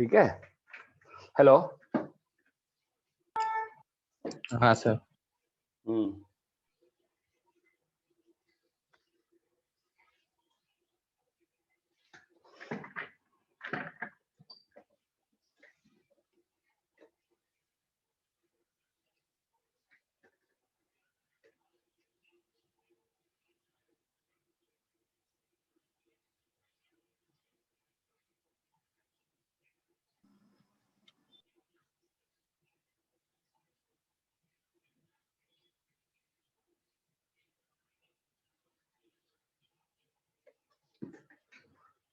ठीक है। हेलो। हाँ सर।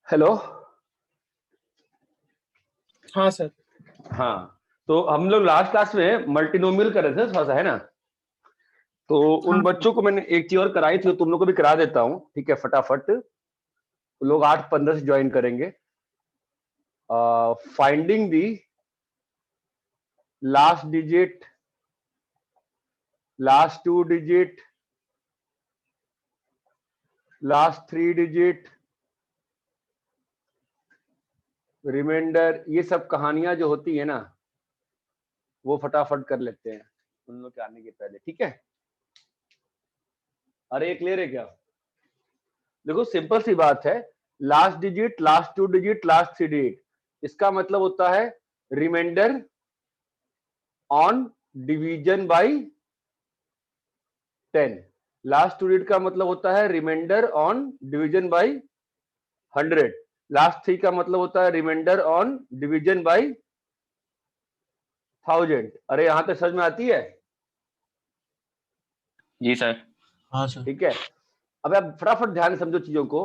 हेलो। हाँ सर। हाँ, तो हम लोग लास्ट क्लास में मल्टीनोमियल कर रहे थे थोड़ा सा, है ना? तो उन बच्चों को मैंने एक चीज और कराई थी, तुम लोग को भी करा देता हूँ, ठीक है? फटाफट लोग 8:15 से ज्वाइन करेंगे। Finding the last digit, last 2 digit, last 3 digit, remainder, ये सब कहानियां जो होती है ना, वो फटाफट कर लेते हैं उन लोग के आने के पहले, ठीक है? अरे क्लियर है क्या? देखो सिंपल सी बात है, last digit, last 2 digit, last 3 digit, इसका मतलब होता है remainder on division by 10। Last 2 digit का मतलब होता है remainder on division by 100। Last 3 का मतलब होता है रिमाइंडर ऑन डिवीजन बाय 1000। अरे यहां तक समझ में आती है? जी सर। हाँ सर। ठीक है। अब आप फटाफट ध्यान से समझो चीजों को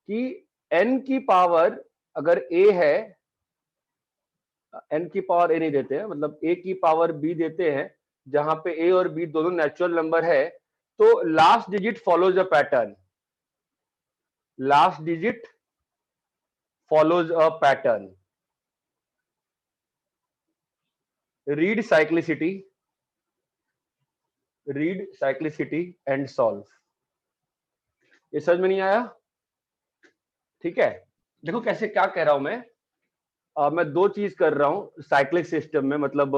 कि n की पावर अगर a है, n की पावर a नहीं देते हैं, मतलब a की पावर b देते हैं, जहां पे a और b दोनों नेचुरल नंबर है, तो last digit follows a pattern. Last digit follows a pattern. Read cyclicity, read cyclicity and solve. ये समझ में नहीं आया? ठीक है। देखो कैसे क्या कह रहा हूं मैं दो चीज कर रहा हूं साइक्लिक सिस्टम में, मतलब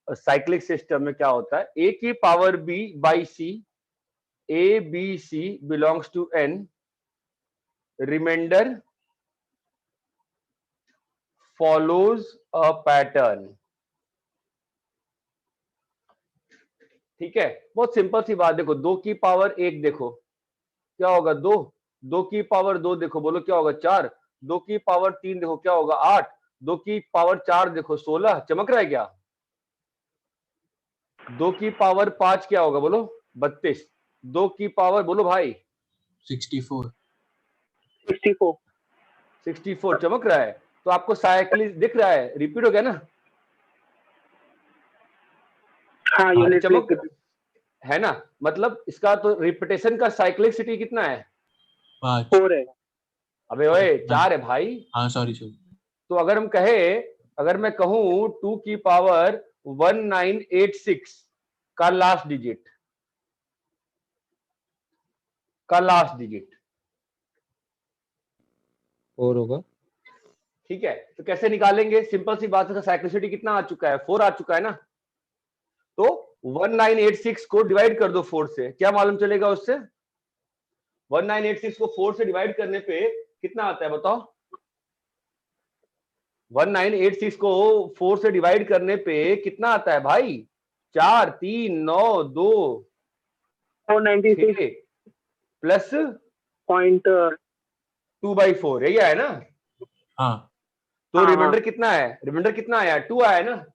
साइक्लिक सिस्टम में क्या होता है, a की power b by c, a b c belongs to n, remainder follows a pattern. ठीक है, बहुत सिंपल सी बात। देखो 2 की पावर 1 देखो क्या होगा, 2। 2 की पावर 2 देखो, बोलो क्या होगा, 4। 2 की पावर 3 देखो क्या होगा, 8। 2 की पावर 4 देखो 16। चमक रहा है क्या? 2 की पावर 5 क्या होगा, बोलो 32। 2 की पावर बोलो भाई 64। 64। चमक रहा है? तो आपको साइकिल दिख रहा है, रिपीट हो गया ना? हाँ, यूनिट चमक है ना? मतलब इसका तो रिपीटेशन का साइक्लिसिटी कितना है? 4 है। अबे ओए 4 है भाई। हाँ सॉरी सर। तो अगर हम कहे, अगर मैं कहूं 2 की पावर 1986 का लास्ट डिजिट, का लास्ट डिजिट 4 होगा। ठीक है, तो कैसे निकालेंगे? सिंपल सी बात है, साइक्लिसिटी कितना आ चुका है, 4 आ चुका है ना। तो 1986 को डिवाइड कर दो 4 से, क्या मालूम चलेगा उससे? 1986 को 4 से डिवाइड करने पे कितना आता है बताओ? 1986 को 4 से डिवाइड करने पे कितना आता है भाई? 4 3 9 2 496 प्लस पॉइंट 2/4, यही है ना? हाँ तो हाँ, रिमाइंडर कितना है? रिमाइंडर कितना आया? 2 आया ना?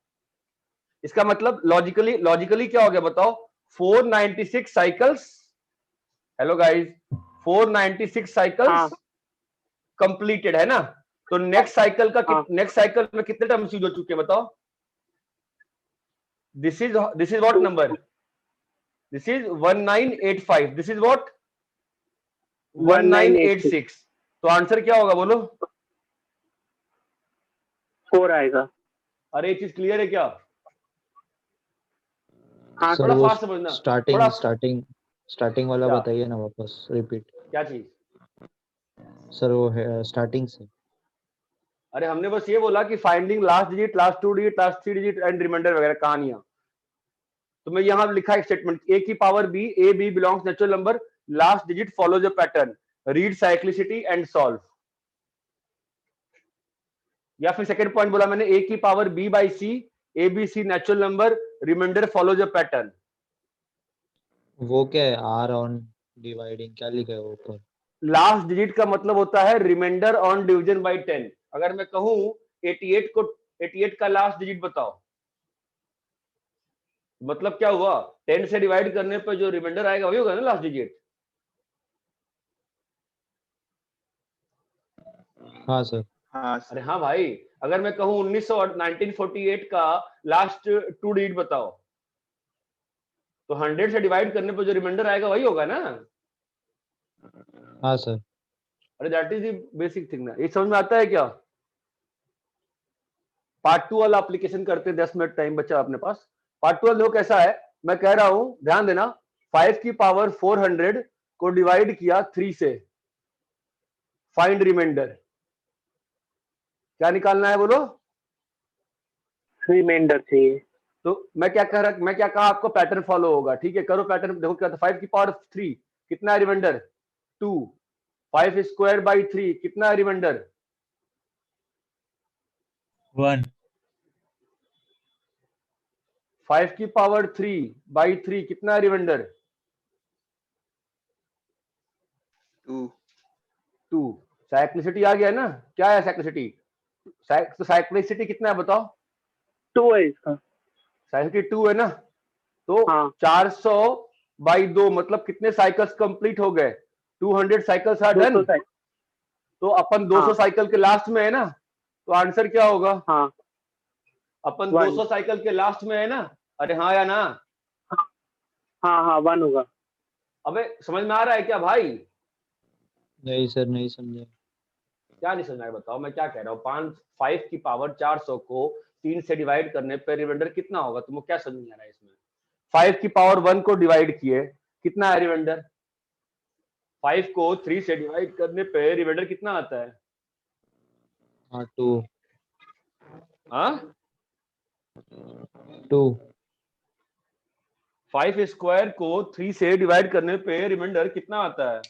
इसका मतलब लॉजिकली क्या हो गया बताओ? 496 साइकिल्स, हेलो गाइस, 496 साइकिल्स हाँ, कंप्लीटेड, है ना? तो नेक्स्ट साइकिल का हाँ। नेक्स्ट साइकिल में कितने टर्म्स यूज हो चुके हैं बताओ? This is what number? This is 1985। This is what? 1986। तो आंसर क्या होगा बोलो? 4 आएगा। अरे ये चीज क्लियर है क्या? हाँ सर थोड़ा वो फास्ट समझना। स्टार्टिंग थोड़ा स्टार्टिंग स्टार्टिंग वाला क्या? बताइए ना वापस रिपीट। क्या चीज? सर वो है स्टार्टिंग से। अरे हमने बस ये बोला कि finding last digit, last 2 digit, last 3 digit and remainder वगैरह कहानियां। तो मैं यहाँ लिखा एक स्टेटमेंट, a की power b, a b belongs natural number, last digit follows a pattern, read cyclicity and solve. या फिर सेकंड पॉइंट बोला मैंने, a की power b by c, a b c natural number, remainder follows a pattern. वो क्या है, are on dividing क्या लिखा है ऊपर? लास्ट डिजिट का मतलब होता है रिमाइंडर ऑन डिवीजन बाई 10। अगर मैं कहूं 88 को, 88 का लास्ट डिजिट बताओ, मतलब क्या हुआ, 10 से डिवाइड करने पर जो रिमाइंडर आएगा वही होगा ना लास्ट डिजिट। हाँ सर। अरे हाँ भाई, अगर मैं कहूं 1948 का लास्ट 2 डिजिट बताओ, तो 100 से डिवाइड करने पर जो रिमाइंडर आएगा वही होगा ना। हाँ सर। अरे that is the basic thing ना। ये समझ में आता है क्या? पार्ट 2 वाला एप्लीकेशन करते हैं, 10 मिनट टाइम बचा अपने पास। पार्ट 2 वाला कैसा है, मैं कह रहा हूं ध्यान देना, 5 की पावर 400 को डिवाइड किया 3 से, फाइंड रिमाइंडर। क्या निकालना है बोलो? रिमाइंडर चाहिए। तो मैं क्या कहा आपको, पैटर्न फॉलो होगा। ठीक है, करो पैटर्न। देखो क्या था, 5 की पावर 3 कितना है रिमाइंडर? 2। 5 स्क्वायर बाई 3 कितना है रिमाइंडर? 1। 5 की पावर 3 बाई 3 कितना है रिमाइंडर? 2। साइक्लिसिटी आ गया ना? क्या है साइक्लिसिटी? तो साइक्लिसिटी कितना है बताओ? 2 है इसका। साइक्लिसिटी 2 है ना? तो हाँ 400 बाई 2 मतलब कितने साइकिल्स कंप्लीट हो गए? 200 साइकिल्स आर डन। 200 साइकिल। तो अपन 200 हाँ साइकिल के लास्ट में है ना, तो आंसर क्या होगा? हाँ अपन 1। 200 साइकिल के लास्ट में है ना? अरे हाँ या ना? हाँ हाँ 1 होगा। अबे समझ में आ रहा है क्या भाई? नहीं सर, नहीं समझे। क्या नहीं समझ में आया बताओ, मैं क्या कह रहा हूँ। 5 की पावर 400 को 3 से डिवाइड करने पर रिमाइंडर कितना होगा? तुमको क्या समझ में आ रहा है इसमें? 5 की पावर 1 को डिवाइड किए, कितना है रिमाइंडर? 5 को 3 से डिवाइड करने पे रिमाइंडर कितना आता है? हाँ 2। हाँ 2। 5 स्क्वायर को 3 से डिवाइड करने पे रिमाइंडर कितना आता है?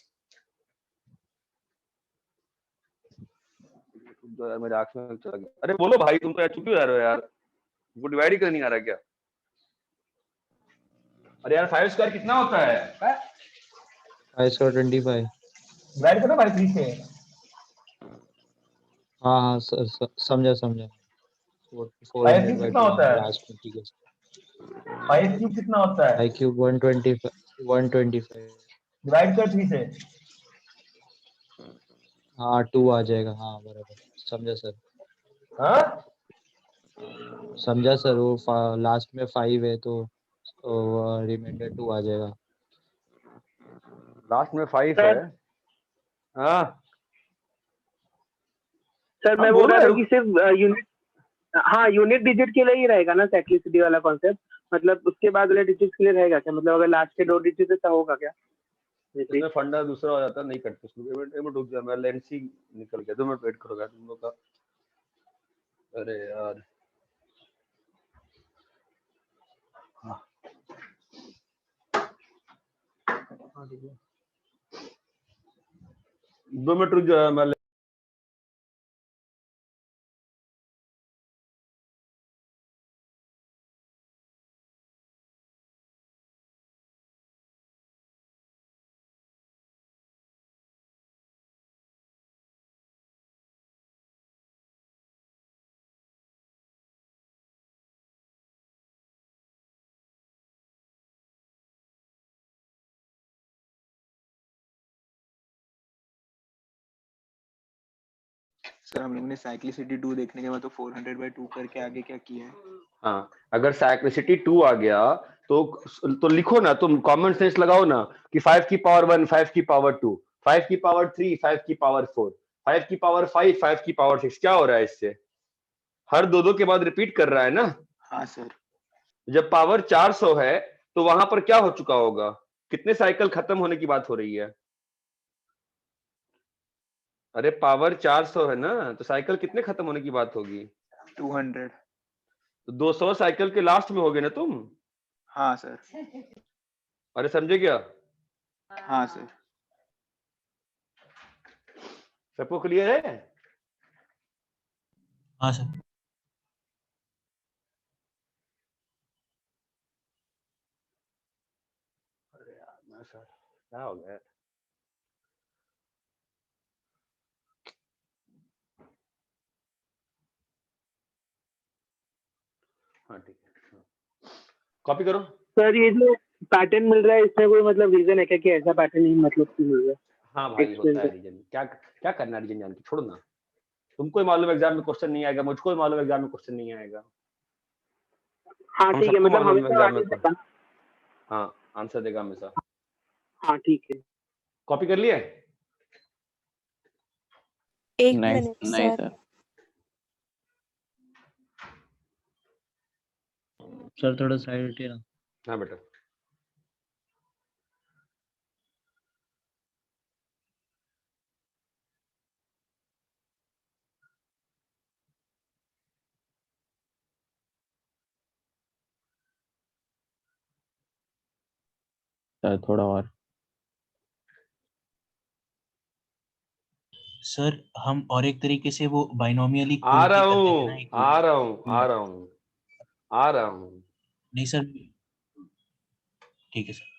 तो यार मेरे आंख में चला गया। अरे बोलो भाई, तुम तो यार चुप ही जा रहे हो यार, वो डिवाइड ही करनी आ रहा क्या? अरे यार 5 स्क्वायर कितना होता है? 525। डिवाइड करो भाई 3 से। हाँ हाँ सर, समझा समझा। 5 400 क्यूब बाई कितना 2 होता है? लास्ट में, ठीक है। 5 क्यूब कितना होता है? आई क्यूब 125। 125। डिवाइड कर 3 से। हाँ 2 आ जाएगा, हाँ बराबर समझा सर। हाँ समझा सर, वो लास्ट में 5 है तो रिमाइंडर 2 आ जाएगा। लास्ट में 5 है। सर हाँ सर हाँ मैं बोल बोलो रहा था यार। कि सिर्फ यूनिट, हाँ यूनिट डिजिट के लिए ही रहेगा ना साइक्लिसिटी वाला कॉन्सेप्ट? मतलब उसके बाद वाले डिजिट के लिए रहेगा क्या? मतलब अगर लास्ट के 2 डिजिट है तो होगा क्या? इसमें फंडा दूसरा हो जाता, नहीं करते उसको। एक मिनट रुक जा, मैं लेंस ही निकल गया, 2 मिनट वेट करोगे तुम लोग का। अरे यार हाँ। 2 मिनट रुक जा, मैं सर हम लोग ने साइक्लिसिटी 2 देखने के बाद तो 400/2 करके आगे क्या किया है? हाँ, अगर साइक्लिसिटी 2 आ गया तो लिखो ना, तुम कॉमन सेंस लगाओ ना कि 5 की पावर 1, 5 की पावर 2, 5 की पावर 3, 5 की पावर 4, 5 की पावर 5, 5 की पावर 6। क्या हो रहा है इससे? हर दो के बाद रिपीट कर रहा है ना। हाँ सर। जब पावर 400 है तो वहां पर क्या हो चुका होगा? कितने साइकिल खत्म होने की बात हो रही है? अरे पावर 400 है ना, तो साइकिल कितने खत्म होने की बात होगी? 200। तो 200 साइकिल के लास्ट में होगे ना तुम? हाँ सर। अरे समझे क्या? हाँ सर। सबको क्लियर है? हाँ सर। अरे यार सर क्या हो गया? हाँ ठीक है, कॉपी करो। सर ये जो पैटर्न मिल रहा है इसमें कोई मतलब रीजन है क्या कि ऐसा पैटर्न ही मतलब क्यों मिल रहा है? हाँ भाई Explain होता है रीजन। क्या क्या करना है रीजन जान के? छोड़ो ना, तुमको ही मालूम एग्जाम में क्वेश्चन नहीं आएगा, मुझको ही मालूम एग्जाम में क्वेश्चन नहीं आएगा, हाँ हम ठीक है, सबको मतलब मालूम हमें है तो एग्जाम आगे में। से पता- हाँ आंसर देगा हमेशा। हाँ ठीक है। कॉपी कर लिया? एक नहीं मिनट नहीं सर। सर थोड़ा साइड हटिए ना। हाँ बेटा। सर थोड़ा और। सर हम और एक तरीके से वो बाइनोमियली आ रहा कर देते हूँ ना आ रहा हूँ आ रहा हूँ आ रहा हूँ नहीं सर, ठीक है सर।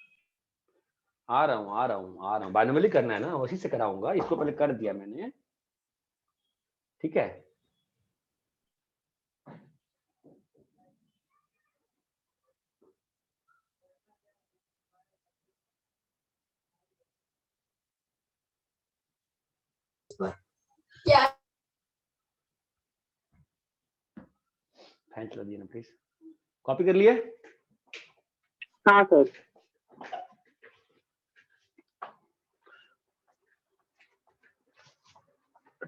आ रहा हूँ आ रहा हूँ आ रहा हूँ। बाइनोमियली करना है ना, उसी से कराऊंगा, इसको पहले कर दिया मैंने, ठीक है। फैन चला दिया ना प्लीज। कॉपी कर लिए? हाँ सर।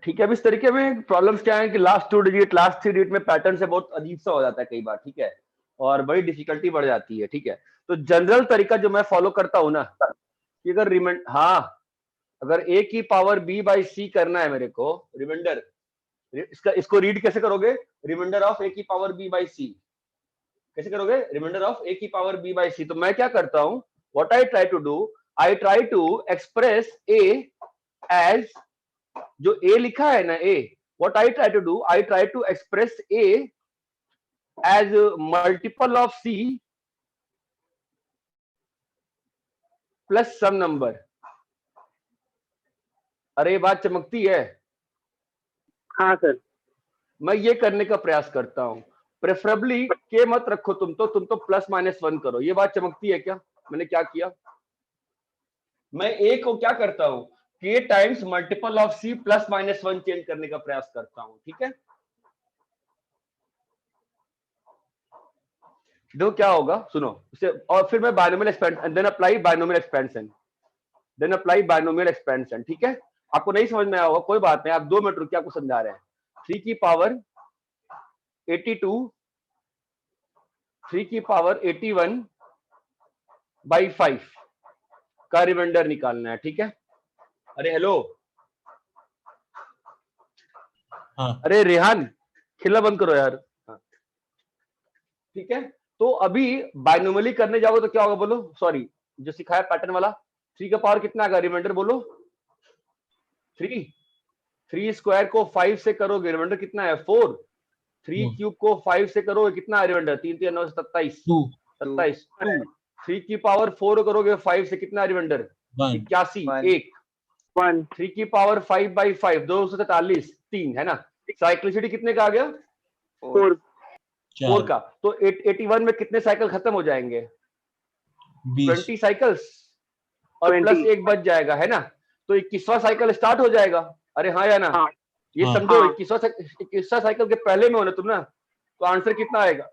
ठीक है। अब इस तरीके में प्रॉब्लम्स क्या है कि लास्ट 2 डिजिट लास्ट 3 डिजिट में पैटर्न से बहुत अजीब सा हो जाता है कई बार, ठीक है, और बड़ी डिफिकल्टी बढ़ जाती है, ठीक है। तो जनरल तरीका जो मैं फॉलो करता हूं ना कि अगर अगर a की पावर b बाई सी करना है मेरे को रिमाइंडर, इसको रीड कैसे करोगे? रिमाइंडर ऑफ a की पावर b बाई सी कैसे करोगे? रिमाइंडर ऑफ a की पावर b बाई सी। तो मैं क्या करता हूं, what I try to do, I try to express a as, जो a लिखा है ना a, what I try to do, I try to express a as multiple of c plus some number. अरे ये बात चमकती है। हाँ सर। मैं ये करने का प्रयास करता हूं, प्रेफरेबली के मत रखो, तुम तो प्लस माइनस 1 करो। ये बात चमकती है क्या? मैंने क्या किया, मैं ए को क्या करता हूं, के times multiple of C plus minus 1 change करने का प्रयास करता हूं, ठीक है। देखो क्या होगा, सुनो उसे, और फिर मैं binomial expansion, then apply binomial expansion, then apply binomial expansion, ठीक है। आपको नहीं समझ में आया होगा, कोई बात नहीं, आप 2 मिनट रुकिए, आपको समझा रहे हैं। 3 की पावर 82, 3 की पावर 81 बाई 5 का रिमाइंडर निकालना है, ठीक है। अरे हेलो, हाँ अरे रेहान खिला बंद करो यार। हाँ। ठीक है, तो अभी बाइनोमियली करने जाओगे तो क्या होगा बोलो, सॉरी जो सिखाया पैटर्न वाला, 3 का पावर कितना आएगा, रिमाइंडर बोलो 3, 3 स्क्वायर को 5 से करोगे रिमाइंडर कितना है 4, 3 क्यूब को 5 से करोगे कितना है रिमाइंडर, 3 3 9 27, 27 2, 3 की पावर 4 करोगे 5 से कितना रिमाइंडर 81 1, 1 3 की पावर 5 बाई 5 243 3, है ना। साइक्लिसिटी कितने का आ गया, 4 4 का। तो 81 में कितने साइकिल खत्म हो जाएंगे, 20 साइकिल्स, और 20 प्लस 1 बच जाएगा, है ना। तो 21वां साइकिल स्टार्ट हो जाएगा। अरे हाँ या ना, हाँ। ये हाँ। समझो, हाँ। 21वां साइकिल के पहले में हो ना तुम ना, तो आंसर कितना आएगा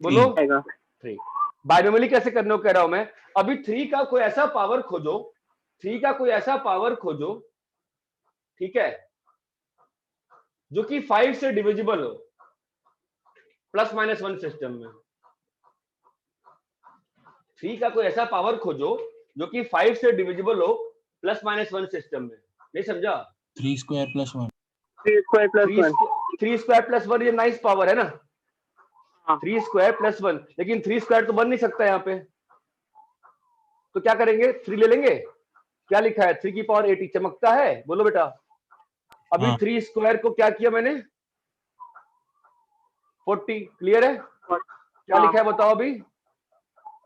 बोलो, आएगा 3। बाइनोमियली कैसे करने को कह रहा हूं मैं, अभी 3 का कोई ऐसा पावर खोजो, 3 का कोई ऐसा पावर खोजो, ठीक है, जो कि 5 से डिविजिबल हो प्लस माइनस 1 सिस्टम में। 3 का कोई ऐसा पावर खोजो जो कि 5 से डिविजिबल हो प्लस माइनस 1 सिस्टम में। नहीं समझा? 3 square plus 1. 3 square plus 1। 3 square plus 1 ये नाइस पावर है ना, हाँ। 3 स्क्वायर प्लस 1, लेकिन 3 स्क्वायर तो बन नहीं सकता यहाँ पे, तो क्या करेंगे 3 ले लेंगे। क्या लिखा है 3 की पावर 80 चमकता है, बोलो बेटा। अभी हाँ। 3 स्क्वायर को क्या किया मैंने 40, क्लियर है। क्या लिखा है बताओ अभी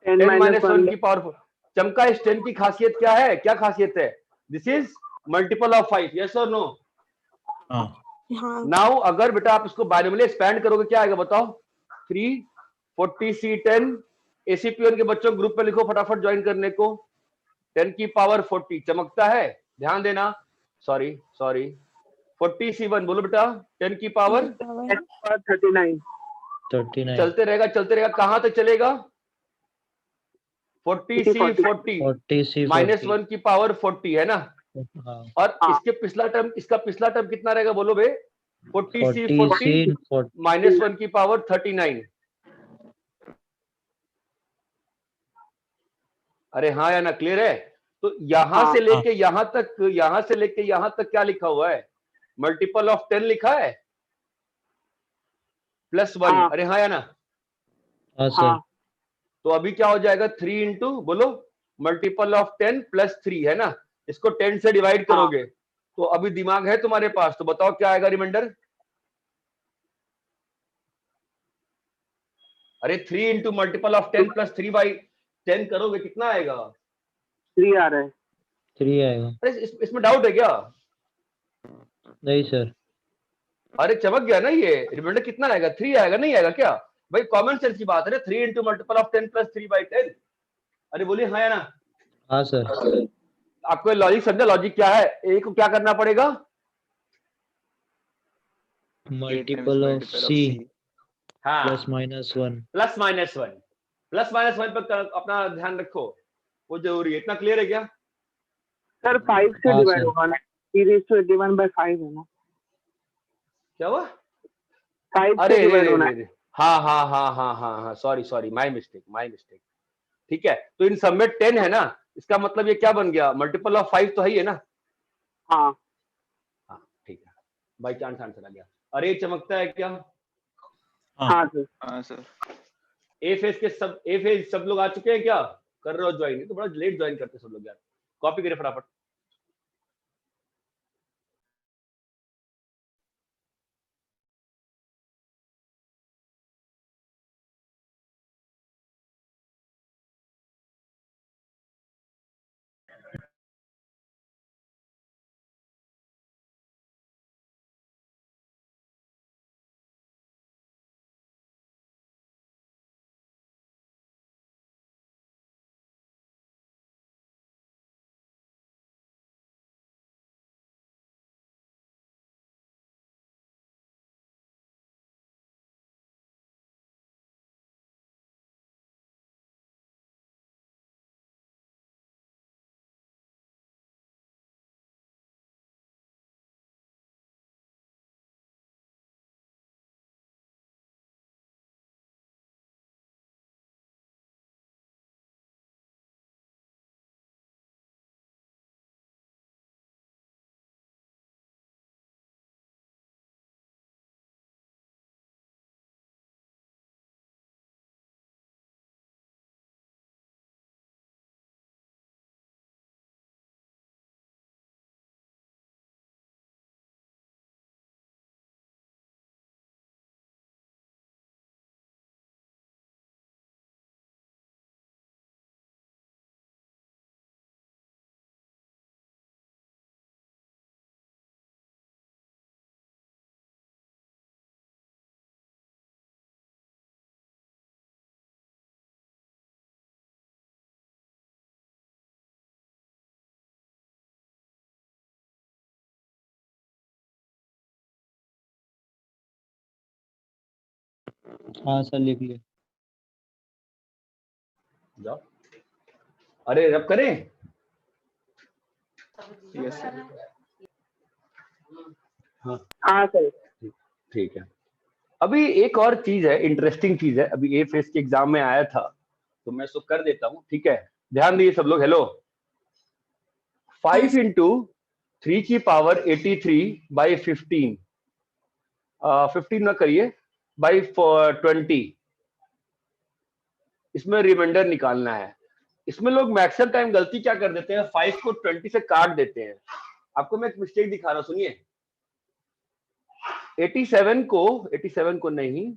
10 10 minus 1 की पावर 4 चमका। इस 10 की खासियत क्या है, क्या खासियत है, this is multiple of 5, yes और नो। हाँ। हाँ नाउ अगर बेटा आप इसको बाइनोमियल एक्सपैंड करोगे क्या आएगा बताओ 3 40 C 10 एसीपीएन के बच्चों ग्रुप पे लिखो फटाफट ज्वाइन करने को। 10 की पावर 40 चमकता है, ध्यान देना, सॉरी 40 C1 बोलो बेटा 10 की पावर 39। 39 चलते रहेगा, कहां तक चलेगा 40 C 40 40 C माइनस 40 1 की पावर 40 है ना। हाँ और इसके पिछला टर्म, इसका पिछला टर्म कितना रहेगा बोलो बे 40 C 40 40 C 40 माइनस 1 की पावर 39। अरे हाँ या ना, क्लियर है। तो यहां हाँ। से लेके यहां तक, यहां से लेके यहां तक क्या लिखा हुआ है मल्टीपल ऑफ 10 लिखा है प्लस 1। हाँ। अरे हाँ या ना। हाँ सर हाँ तो अभी क्या हो जाएगा 3 इंटू बोलो मल्टीपल ऑफ 10 प्लस 3 है ना, इसको 10 से डिवाइड करोगे तो अभी दिमाग है तुम्हारे पास, तो बताओ क्या आएगा रिमाइंडर। अरे 3 into multiple of 10 plus 3 by 10 करोगे कितना आएगा। 3 आ रहा है। 3 आएगा। अरे इसमें डाउट है क्या। नहीं सर अरे चमक गया ना, ये रिमाइंडर कितना आएगा 3 आएगा, नहीं आएगा क्या भाई, कॉमन सेंस की बात है ना, 3 into multiple of 10 plus 3 by 10। अरे बोलिए हाँ या ना। हाँ सर आपको लॉजिक समझा, लॉजिक क्या है, ए को क्या करना पड़ेगा मल्टीपल ऑफ C हाँ plus minus 1 plus minus 1, plus minus 1 पर अपना ध्यान रखो, वो जरूरी है। इतना क्लियर है क्या। सर 5 से हाँ, डिवाइड सर। होगा ना, 3/81/5 है ना, क्या हुआ 5 अरे से डिवाइड होना है। रे हाँ सॉरी माय मिस्टेक। ठीक है, तो इन सब में 10 है ना, इसका मतलब ये क्या बन गया मल्टीपल ऑफ 5 तो है ही है ना। हाँ हाँ ठीक है, बाई चांस आंसर आ गया। अरे चमकता है क्या। हाँ सर। हाँ सर। ए फेज सब लोग आ चुके हैं क्या, कर रहे हो ज्वाइन, तो बड़ा लेट ज्वाइन करते सब लोग यार, कॉपी करें फटाफट। हाँ सर लिख लिया। जाओ, अरे रब करें। Yes sir. हाँ सर। ठीक है, अभी एक और चीज है, इंटरेस्टिंग चीज है, अभी ए फेस के एग्जाम में आया था तो मैं इसको कर देता हूँ, ठीक है ध्यान दीजिए सब लोग। हेलो 5 इंटू 3 की पावर 83/15, 15 ना करिए, बाई 20, इसमें रिमाइंडर निकालना है। इसमें लोग मैक्सिमम टाइम गलती क्या कर देते हैं, 5 को 20 से काट देते हैं। आपको मैं एक मिस्टेक दिखा रहा हूं, सुनिए। 87 को नहीं,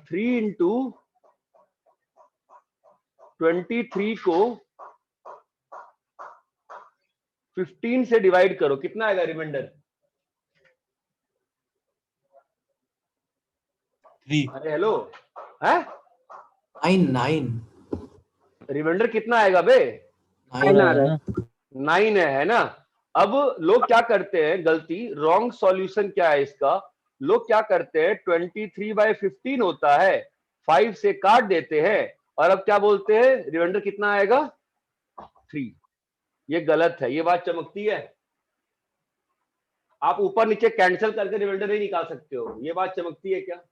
3 इंटू 23 को 15 से डिवाइड करो, कितना आएगा रिमाइंडर? 3 अरे हेलो, है 9 रिमाइंडर कितना आएगा बे? 9 आ है रहा ना? है। 9 है ना? अब लोग क्या करते हैं गलती, रॉन्ग सॉल्यूशन क्या है इसका, लोग क्या करते हैं 23/15 होता है, 5 से काट देते हैं और अब क्या बोलते हैं रिमाइंडर कितना आएगा? 3। ये गलत है, ये बात चमकती है। आप ऊपर नीचे कैंसिल करके रिमाइंडर नहीं निकाल सकते हो, ये बात चमकती है क्या?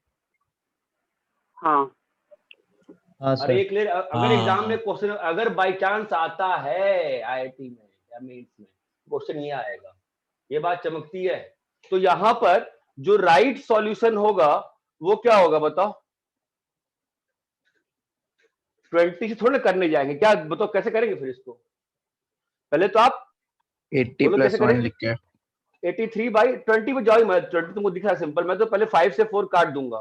हाँ हाँ अरे सर। एक क्लियर, अगर हाँ, एग्जाम में हाँ। क्वेश्चन, अगर बाई चांस आता है आईआईटी में या मेंस में क्वेश्चन ये आएगा, ये बात चमकती है। तो यहां पर जो राइट सॉल्यूशन होगा वो क्या होगा बताओ? 20 से थोड़े करने जाएंगे, क्या बताओ कैसे करेंगे फिर इसको? पहले तो आप 80 बोलो कैसे + 1 करें। लिख के 83/20 पे जाओ, मैं 20 तुमको दिख रहा है सिंपल, मैं तो पहले 5 से 4 काट दूंगा,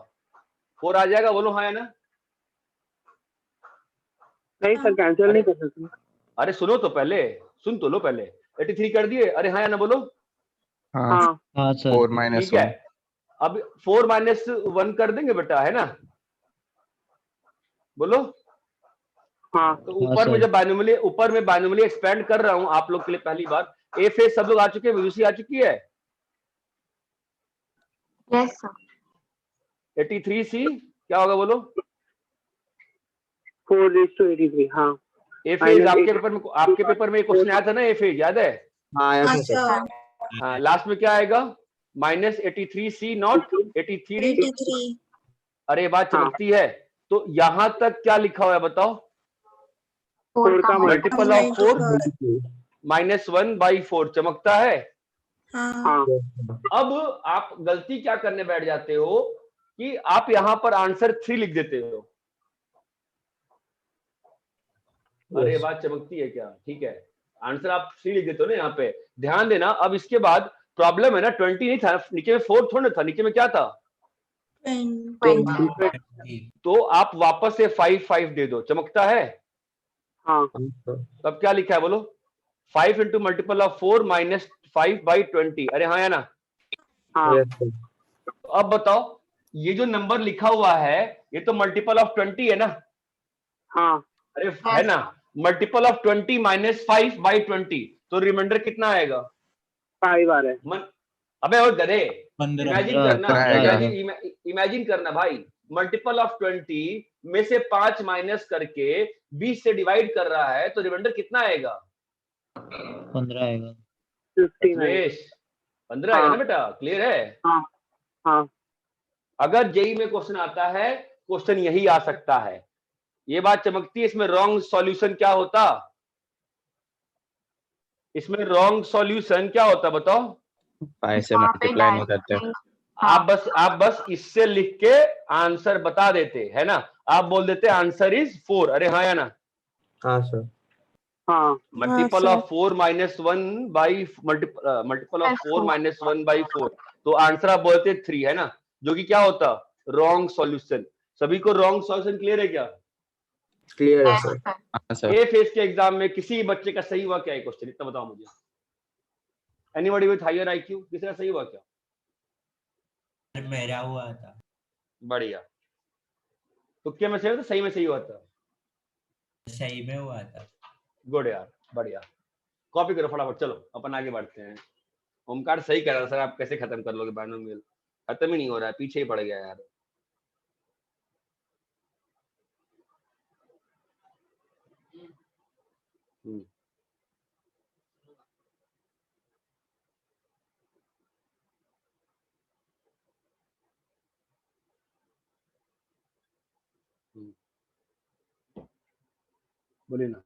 4 आ जाएगा, बोलो हाँ या ना? नहीं सर, कैंसिल अरे नहीं कर सकते। अरे सुनो तो पहले, सुन तो लो पहले। 83 कर दिए, अरे हाँ या ना बोलो? हाँ हाँ हाँ सर। 4 - ठीक है, 1 अब 4 - 1 कर देंगे बेटा, है ना? बोलो। हाँ तो हाँ ऊपर में सर। जब ऊपर में बाइनोमियली एक्सपेंड कर रहा हूं आप लोग के लिए पहली बार, ए फेज सब लोग आ चुके हैं, यूसी आ चुकी है। Yes sir. 83C क्या होगा बोलो? 4:83। हाँ ए फेज -8। आपके पेपर में क्वेश्चन आया था ना, ए फेज याद है? हाँ आया था सर। अच्छा हाँ, लास्ट में क्या आएगा? -83C not 83D। 83 अरे ये बात हाँ चमकती है। तो यहां तक क्या लिखा हुआ है बताओ? 4 का मल्टीपल ऑफ 4 मल्टीपल। -1/4 चमकता है। हाँ हाँ अब आप गलती क्या करने बैठ जाते हो कि आप यहां पर आंसर 3 लिख देते हो। अरे ये बात चमकती है क्या? ठीक है, आंसर आप 3 लिख देते हो ना यहाँ पे। ध्यान देना, अब इसके बाद प्रॉब्लम है ना, 20 नहीं था नीचे में, 4 थोड़ा था, नीचे में क्या था? 20 तो आप वापस से 5 दे दो, चमकता है। हाँ तब क्या लिखा है बोलो? 5 इंटू मल्टीपल ऑफ 4 -5/20। अरे हाँ या ना? हाँ तो अब बताओ, ये जो नंबर लिखा हुआ है ये तो मल्टीपल ऑफ 20 है ना? हाँ अरे है ना? मल्टीपल ऑफ 20 -5/20, तो रिमाइंडर कितना आएगा? 5 आ रहा है। मन अबे और गधे, 15 इमेजिन 15 करना, 15 आएगा। इमेजिन करना भाई, मल्टीपल ऑफ 20 में से 5 माइनस करके 20 से डिवाइड कर रहा है, तो रिमाइंडर कितना आएगा? 15 आएगा। 59। 15 आएगा ना बेटा, क्लियर है? हाँ हाँ अगर जेई में क्वेश्चन आता है, क्वेश्चन यही आ सकता है। ये बात चमकती है। इसमें रॉन्ग सॉल्यूशन क्या होता? इसमें रॉन्ग सॉल्यूशन क्या होता बताओ? 5 से वहाँ पे मल्टीप्लाई नहीं करते। डायरेक्ट आप बस इससे लिख के आंसर बता देते, है ना? आप बोल देते आंसर इज 4। अरे हाँ या ना? हाँ सर। हाँ मल्टीपल ऑफ 4 मल्टीपल ऑफ 4 -1/4, तो आंसर आप बोलते 3, है ना? जो कि क्या होता? Wrong solution. सभी को रॉन्ग सॉल्यूशन क्लियर है क्या? क्लियर है सर। हाँ सर। ए फेज के एग्जाम में किसी बच्चे का सही हुआ क्या है क्वेश्चन, इतना बताओ मुझे। एनीबॉडी विथ हायर आईक्यू, किसी का सही हुआ क्या? मेरा हुआ था। बढ़िया। तो क्या मैं सही, तो सही में सही हुआ था? सही में हुआ था। गुड यार, बढ़िया। कॉपी करो फटाफट, चलो अपन आगे बढ़ते हैं। ओमकार सही कह रहा था सर, आप कैसे खत्म कर लोगे बाइनोमियल? खत्म ही नहीं हो रहा है, पीछे ही पड़ गया यार। हम्म बोलिए ना।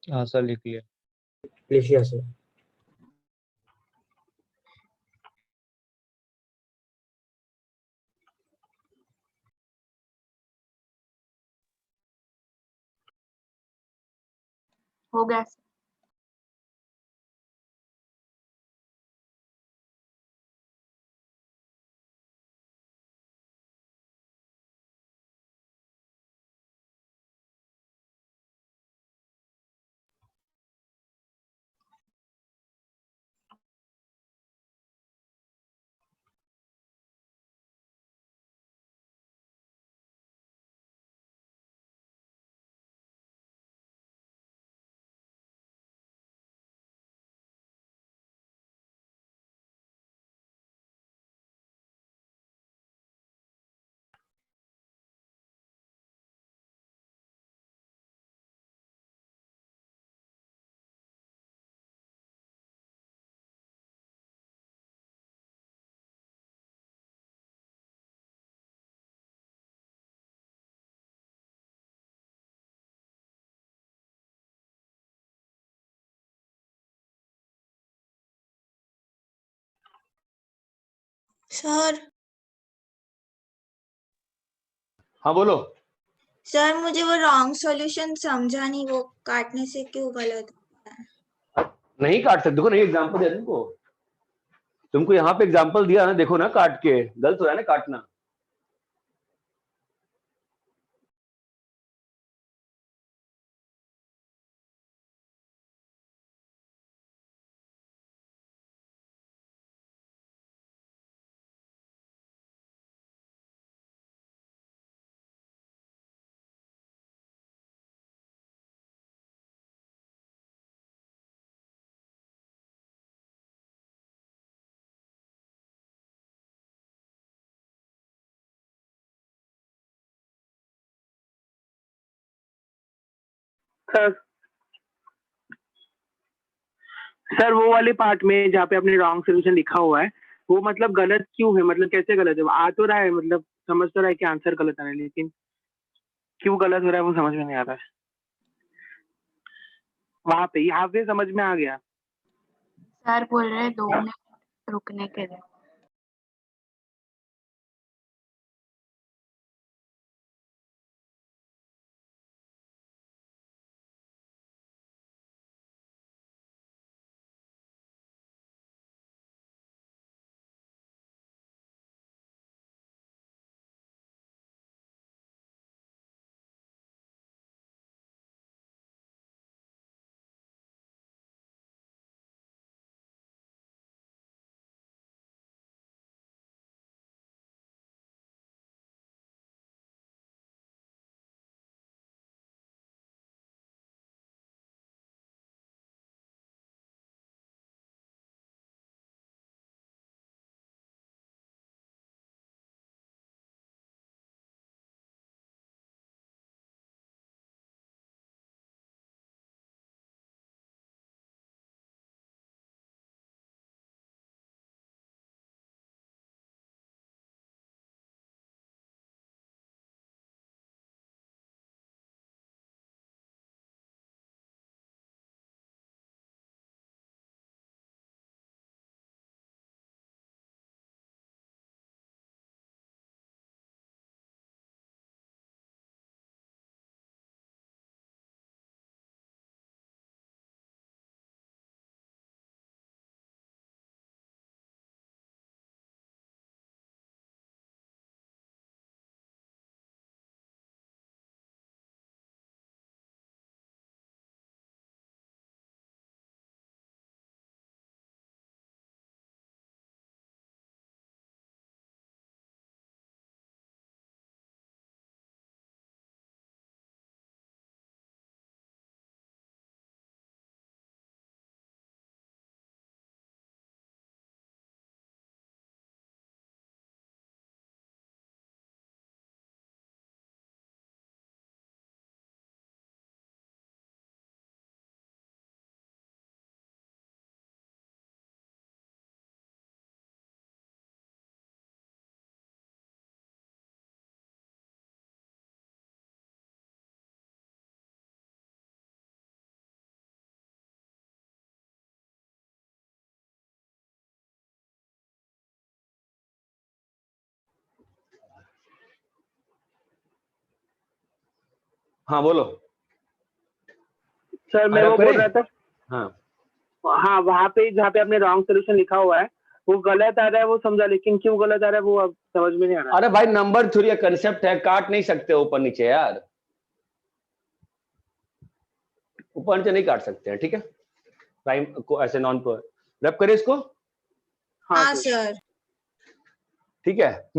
हाँ सर लिख लिया। लिखिए सर। हो गया सर। सर हाँ बोलो। सर मुझे वो रॉन्ग सॉल्यूशन समझा नहीं, वो काटने से क्यों गलत होता है? नहीं काट सकते, देखो नहीं एग्जांपल दिया तुमको यहाँ पे एग्जांपल दिया ना, देखो ना काट के गलत हो रहा है ना काटना। सर सर वो वाले पार्ट में जहाँ पे आपने रॉन्ग सोल्यूशन लिखा हुआ है, वो मतलब गलत क्यों है? मतलब कैसे गलत है? वो आ तो रहा है, मतलब समझ तो रहा है कि आंसर गलत आ रहा है, लेकिन क्यों गलत हो रहा है वो समझ में नहीं आ रहा है। वहां पे यहाँ पे समझ में आ गया। सर बोल रहे 2 मिनट रुकने के लिए। हाँ बोलो। सर मैं अरे वो आप बोल करें? रहा था, हाँ हाँ वहाँ पे जहाँ पे आपने रॉन्ग सोल्यूशन लिखा हुआ है वो गलत आ रहा है, वो समझा, लेकिन क्यों गलत आ रहा है वो अब समझ में नहीं आ रहा। अरे भाई नंबर थ्योरी का कंसेप्ट है, काट नहीं सकते ऊपर नीचे यार, ऊपर नीचे नहीं काट सकते हैं, ठीक है। प्राइम को ऐसे नॉन प्रो रैप करें इसको, हाँ हाँ सर। सर। ठीक है।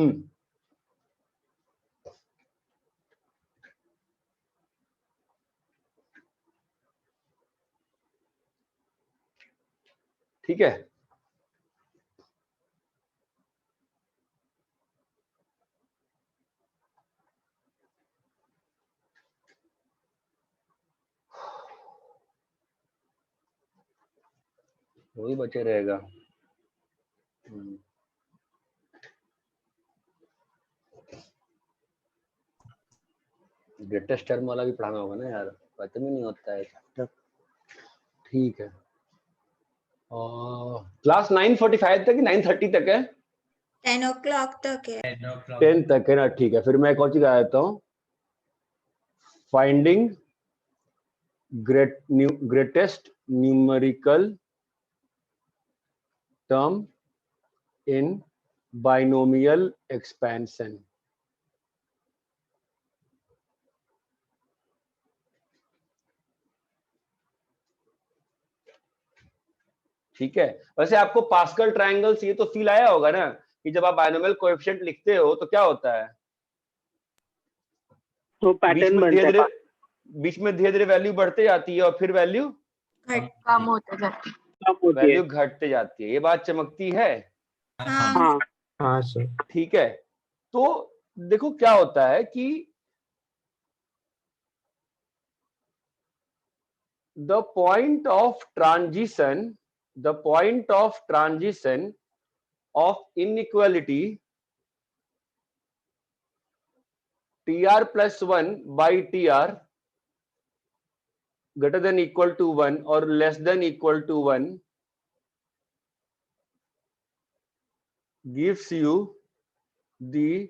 ठीक है, वही बचे रहेगा। ग्रेटेस्ट टर्म वाला भी पढ़ाना होगा ना यार, खत्म ही नहीं होता है चैप्टर। ठीक है, क्लास 9:45 तक, 9:30 तक है, 10 o'clock तक है। 10 तक है ना, ठीक है। फिर मैं एक और चीज आ जाता हूँ, finding greatest numerical term in binomial expansion. ठीक है, वैसे आपको पास्कल ट्रायंगल्स ये तो फील आया होगा ना कि जब आप बाइनोमियल कोएफिशिएंट लिखते हो तो क्या होता है, तो बीच पैटर्न में धीरे बनता धीरे है, बीच में धीरे धीरे वैल्यू बढ़ते जाती है और फिर वैल्यू कम होता जाता है। कम होती है। वैल्यू घटते जाती है, ये बात चमकती है। हाँ हाँ हाँ सर। ठीक है, तो देखो क्या होता है कि the point of transition of inequality tr plus 1 by tr greater than equal to 1 or less than equal to 1 gives you the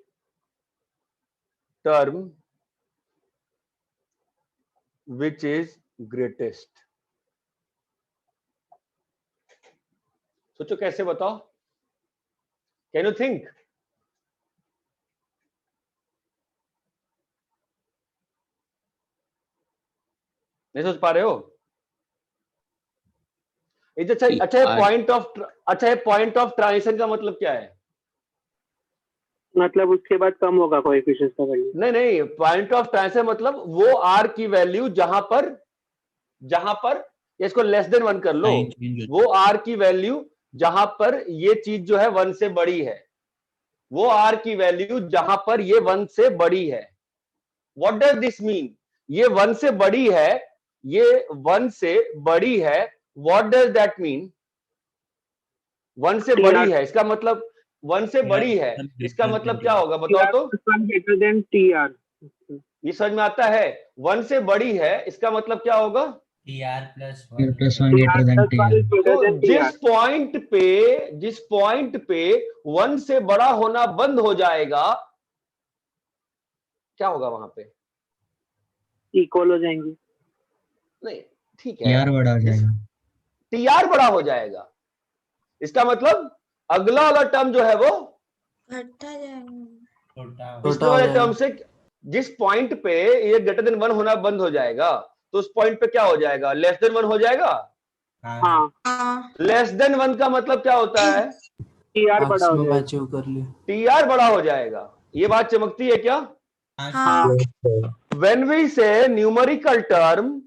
term which is greatest। सोचो कैसे, बताओ, कैन यू थिंक? नहीं सोच पा रहे हो? अच्छा ये पॉइंट ऑफ ट्रांजिशन का मतलब क्या है? मतलब उसके बाद कम होगा कोएफिशिएंट का वैल्यू। नहीं, पॉइंट ऑफ ट्रांजिशन मतलब वो आर की वैल्यू जहां पर इसको लेस देन 1 कर लो, साइन चेंज होता वो आर की वैल्यू जहां पर ये चीज जो है 1 से बड़ी है, वो आर की वैल्यू जहां पर ये 1 से बड़ी है। What does this mean? ये 1 से बड़ी है, ये 1 से बड़ी है, व्हाट डज दैट मीन? 1 से बड़ी है इसका मतलब 1 से बड़ी है, इसका मतलब क्या होगा बताओ तो? Greater than TR. ये समझ में आता है? 1 से बड़ी है इसका मतलब क्या होगा? TR+1 greater than TR। तो जिस पॉइंट पे 1 से बड़ा होना बंद हो जाएगा, क्या होगा वहां पे? इक्वल हो जाएंगे। नहीं, ठीक है, TR बड़ा हो जाएगा। टीआर बड़ा हो जाएगा, इसका मतलब अगला वाला टर्म जो है वो घटता जाएगा। पिछले वाले टर्म से, जिस पॉइंट पे ये ग्रेटर देन 1 होना बंद हो जाएगा तो उस पॉइंट पे क्या हो जाएगा? लेस देन 1 हो जाएगा। हाँ हाँ लेस देन 1 का मतलब क्या होता है? टीआर बड़ा हो जाएगा। अचीव कर लिया। टीआर बड़ा हो जाएगा। ये बात चमकती है क्या? हाँ When we say numerical term,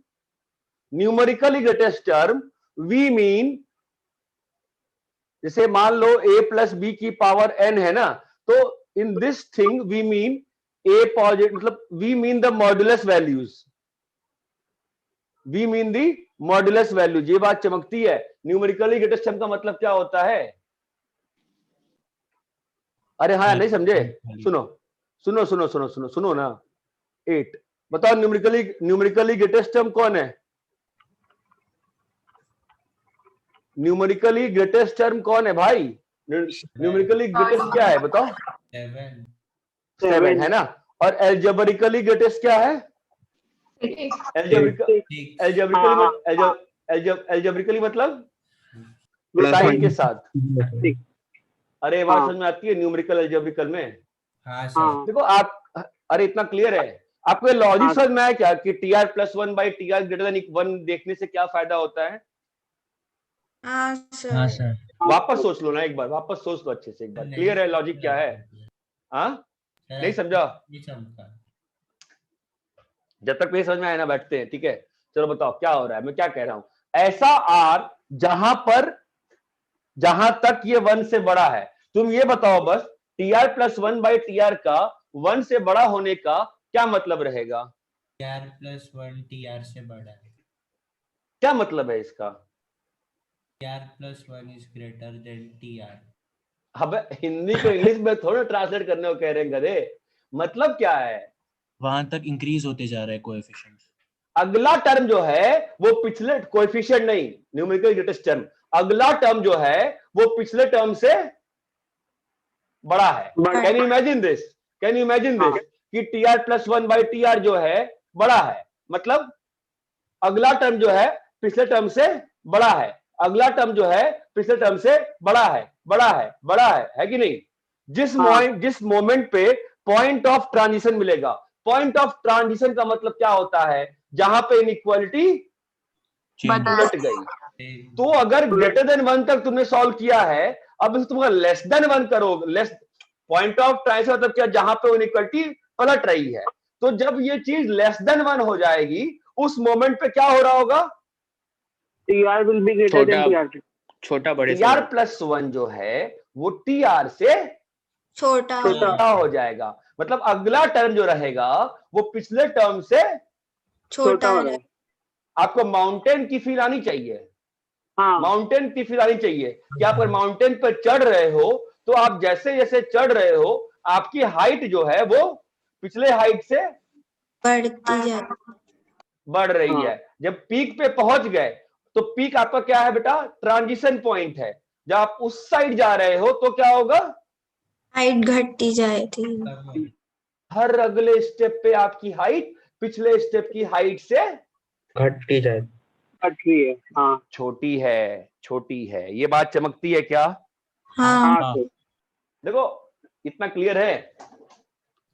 numerically greatest term, we mean, जैसे मान लो a plus b की पावर n है ना, तो in this thing we mean a positive, मतलब we mean the modulus values, we mean the modulus values। ये बात चमकती है। न्यूमेरिकली ग्रेटेस्ट टर्म का मतलब क्या होता है? अरे हाँ, नहीं समझे? सुनो सुनो सुनो सुनो सुनो सुनो ना, 8 बताओ, न्यूमेरिकली ग्रेटेस्ट टर्म कौन है? न्यूमेरिकली ग्रेटेस्ट टर्म कौन है भाई? न्यूमेरिकली ग्रेटेस्ट क्या है बताओ? 7 है ना। और एल्जेब्रिकली ग्रेटेस्ट क्या है? एल्जेब्रिकल ठीक एल्जेब्रिकली मतलब Plus साइन minus. के साथ। अरे बात हाँ। समझ में आती है न्यूमेरिकल एल्जेब्रिकल में? हाँ हाँ सर देखो आप, अरे इतना क्लियर है आपको, लॉजिक हाँ। समझ में आया क्या कि T R plus one by TR greater than one देखने से क्या फायदा होता है? हाँ हाँ सर। सर वापस सोच लो ना एक बार, वापस सोच लो अच्छे से एक बार, क्लियर है लॉजिक क्या है? हाँ नहीं समझा? नहीं समझा जब तक नहीं समझ में आया ना बैठते हैं, ठीक है? चलो बताओ क्या हो रहा है, मैं क्या कह रहा हूं। ऐसा आर जहां तक ये वन से बड़ा है, तुम ये बताओ बस, TR plus one by TR का वन से बड़ा होने का क्या मतलब रहेगा? टीआर प्लस वन टीआर से बड़ा है क्या मतलब है इसका? TR plus one is greater than TR अब हिंदी को इंग्लिश में थोड़ा ट्रांसलेट करने को कह रहे हैं गधे, मतलब क्या है? वहां तक इंक्रीज होते जा रहे हैं कोएफिशिएंट। अगला टर्म जो है वो पिछले, कोएफिशिएंट नहीं, न्यूमेरिकल ग्रेटेस्ट टर्म, अगला टर्म जो है वो पिछले टर्म से बड़ा है। Can you imagine this? Can you imagine this कि T R plus one by T R जो है बड़ा है, मतलब अगला टर्म जो है पिछले टर्म से बड़ा है, अगला टर्म जो है पिछले टर्म से बड़ा है, बड़ा है कि नहीं? जिस मोमेंट पे पॉइंट ऑफ ट्रांजिशन मिलेगा, पॉइंट ऑफ ट्रांजिशन का मतलब क्या होता है? जहां पे इनइक्वालिटी उलट गई। तो अगर ग्रेटर देन वन तक तुमने सॉल्व किया है, अब तुम लेस देन वन करोगे, लेस पॉइंट ऑफ ट्रांजिशन मतलब क्या? जहां पे इनइक्वालिटी पलट रही है। तो जब ये चीज लेस देन वन हो जाएगी, उस मोमेंट पे क्या हो रहा होगा? TR will be greater than TR. छोटा बड़े से टीआर बड़ा। प्लस वन जो है वो टीआर से छोटा छोटा हो जाएगा, मतलब अगला टर्म जो रहेगा वो पिछले टर्म से छोटा हो रहा है। आपको माउंटेन की फील आनी चाहिए, हाँ माउंटेन की फील आनी चाहिए कि आप अगर माउंटेन पर चढ़ रहे हो तो आप जैसे जैसे चढ़ रहे हो आपकी हाइट जो है वो पिछले हाइट से बढ़ती जाती। बढ़ रही हाँ। है। जब पीक पे पहुंच गए तो पीक आपका क्या है बेटा? ट्रांजिशन पॉइंट है। जब आप उस साइड जा रहे हो तो क्या होगा? हाइट घटती जाती। हर अगले स्टेप पे आपकी हाइट पिछले स्टेप की हाइट से घटती जाए। अच्छी है। हाँ छोटी है, छोटी है। ये बात चमकती है क्या? हाँ हाँ सर। देखो इतना क्लियर है,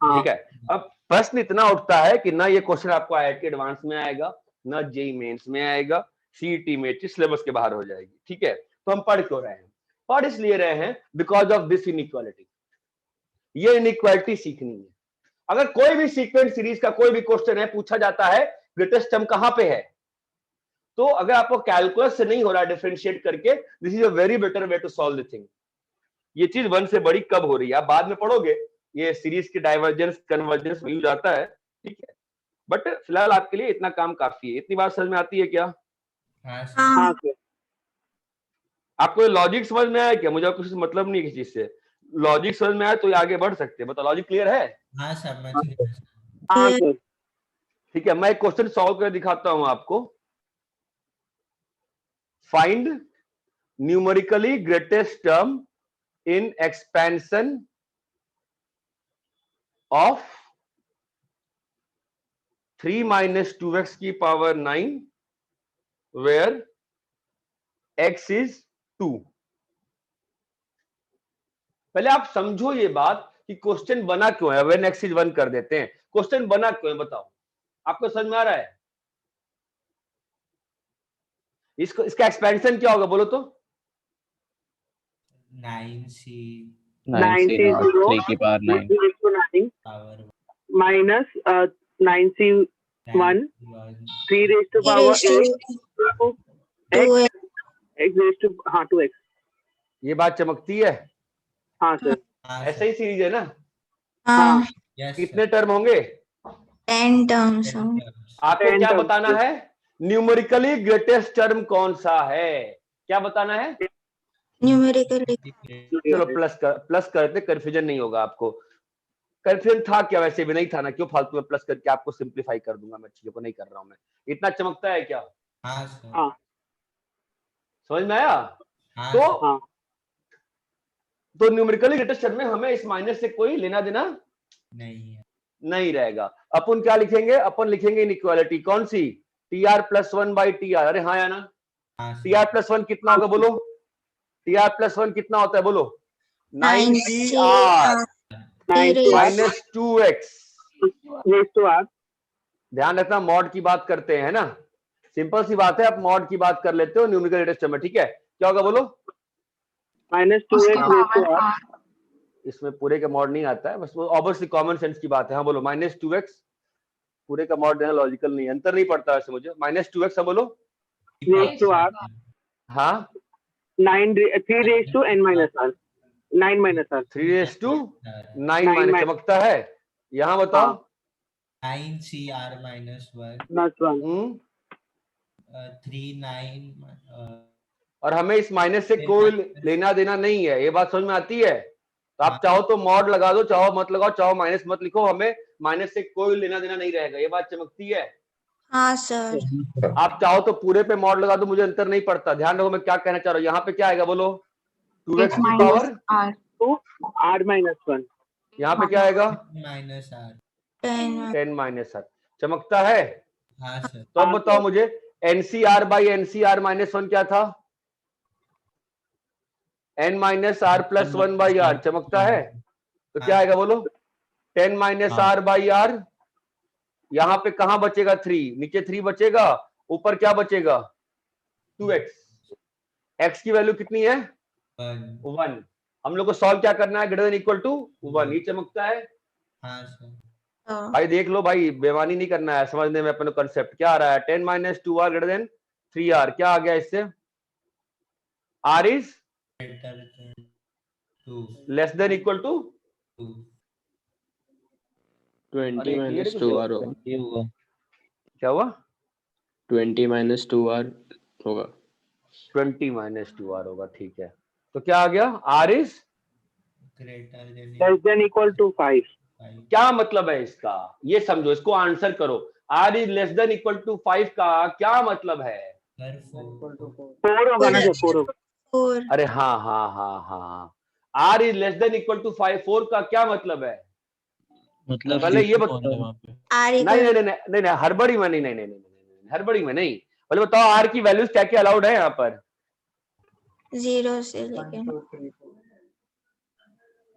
हाँ ठीक है? अब प्रश्न इतना उठता है कि ना ये क्वेश्चन आपको आईआईटी एडवांस में आएगा, ना जेईई मेंस में आएगा, सीईटी में सिलेबस के बाहर हो जाएगी, ठीक है? तो हम पढ़ क्यों रहे हैं? पढ़ इसलिए रहे हैं बिकॉज ऑफ दिस इनइक्वालिटी। ये इनइक्वालिटी सीखनी है। अगर कोई भी सीक्वेंस सीरीज का कोई भी क्वेश्चन है, पूछा जाता है ग्रेटेस्ट टर्म कहां पे है, तो अगर आपको कैलकुलस से नहीं हो रहा डिफरेंशिएट करके, this is a very better way to solve the thing. ये चीज वन से बड़ी कब हो रही है आप बाद में पढ़ोगे, ये सीरीज की डाइवर्जेंस कन्वर्जेंस में यूज आता है, ठीक है? बट फिलहाल आपके लिए इतना काम काफी है। इतनी बात समझ में आती है क्या? हाँ सर हाँ हाँ सर। आपको लॉजिक समझ में आया क्या? मुझे कुछ मतलब नहीं है किसी चीज से, लॉजिक समझ में आया तो ये आगे बढ़ सकते हैं। बताओ लॉजिक क्लियर है? हाँ समझ गया हाँ सर। ठीक है, मैं एक क्वेश्चन सॉल्व कर दिखाता हूं आपको। Find numerically greatest term in expansion of 3 minus 2x की पावर 9 where x is 2। पहले आप समझो ये बात कि क्वेश्चन बना क्यों है। when x is 1 कर देते हैं, क्वेश्चन बना क्यों है बताओ, आपको समझ में आ रहा है? इसको, इसका एक्सपेंशन क्या होगा बोलो तो? 9c 9c0 3 की power 9 power minus 9c1 3 raised to power 8 x raised to हाँ 2x। ये बात चमकती है? हाँ सर। ऐसा ही सीरीज है ना? हाँ कितने टर्म होंगे? 10 टर्म्स। आपको 10 क्या terms, बताना yes। है? न्यूमेरिकली ग्रेटेस्ट टर्म कौन सा है, क्या बताना है? न्यूमेरिकली चलो प्लस करते, कंफ्यूजन नहीं होगा आपको। कंफ्यूजन था क्या? वैसे भी नहीं था ना, क्यों फालतू में प्लस करके आपको सिंपलीफाई कर दूंगा मैं, चीजों को नहीं कर रहा हूं मैं। इतना चमकता है क्या? हाँ सर हाँ समझ में आया? हाँ तो सर। हाँ तो न्यूमेरिकली ग्रेटेस्ट टर्म में हमें इस माइनस से कोई लेना देना नहीं है नहीं रहेगा। अपन क्या लिखेंगे, अपन लिखेंगे इनइक्वालिटी कौन सी, TR+1/TR। अरे हाँ या ना, हाँ सर। TR+1 कितना होगा बोलो, TR+1 कितना होता है बोलो, 9CR minus 2x। Raise to are. ध्यान रखना मॉड की बात करते हैं ना, सिंपल सी बात है, आप मॉड की बात कर लेते हो न्यूमेरिकल लेटेस्ट में, ठीक है। क्या होगा बोलो, -2x रेस टू आर। इसमें पूरे का मॉड नहीं आता है, बस वो ऑब्वियसली कॉमन सेंस की बात है। हाँ बोलो, -2x पूरे का मॉड देना लॉजिकल नहीं है, अंतर नहीं पड़ता वैसे मुझे। -2x हाँ बोलो, रेस टू आर। हाँ 3 raise to n minus r. 9 minus r. 3:9 चमकता है। यहाँ बताओ 9CR-1 प्लस 1। 39 और हमें इस माइनस से कोई लेना देना नहीं है, ये बात समझ में आती है। तो आप चाहो तो मॉड लगा दो, चाहो मत लगाओ, चाहो माइनस मत लिखो, हमें माइनस से कोई लेना देना नहीं रहेगा, ये बात चमकती है। हाँ सर। आप चाहो तो पूरे पे मॉड लगा दो, मुझे अंतर नहीं पड़ता। ध्यान रखो मैं क्या कहना चाह रहा हूँ। यहाँ पे क्या आएगा बोलो, 2x की पावर r माइनस 1। यहाँ पे क्या आएगा, -R। 10 - चमकता है। हाँ सर। तो अब बताओ मुझे, NCR/NCR-1 क्या था, n-r+1/r चमकता है। तो क्या आएगा बोलो, 10 - r/r। यहाँ पे कहां बचेगा 3, नीचे 3 बचेगा, ऊपर क्या बचेगा 2x। x की वैल्यू कितनी है 1। हम लोग को सॉल्व क्या करना है, ग्रेटर देन इक्वल टू 1। ये चमकता है। हाँ सर। भाई देख लो भाई, बेमानी नहीं करना है, समझने में अपने कंसेप्ट क्या आ रहा है। 10 - 2r ग्रेटर देन 3r, क्या आ गया इससे, r is less than equal to 20 - 2r होगा। ये हुआ क्या हुआ, 20 - 2r होगा। 20 - 2r होगा, ठीक है। तो क्या आ गया, r is less than equal to 5। क्या मतलब है इसका, ये समझो, इसको आंसर करो। r is less than equal to 5 का क्या मतलब है, 4 होगा ना सर, 4 होगा। 4 अरे हाँ हाँ हाँ हाँ, r is less than equal to 5, 4 का क्या मतलब है। मतलब पहले ये कौन है वहाँ पे? R नहीं equal नहीं नहीं नहीं नहीं, हड़बड़ी में नहीं नहीं नहीं नहीं, हड़बड़ी में नहीं। पहले बताओ r की वैल्यूज क्या क्या अलाउड है यहाँ पर, 0 से लेके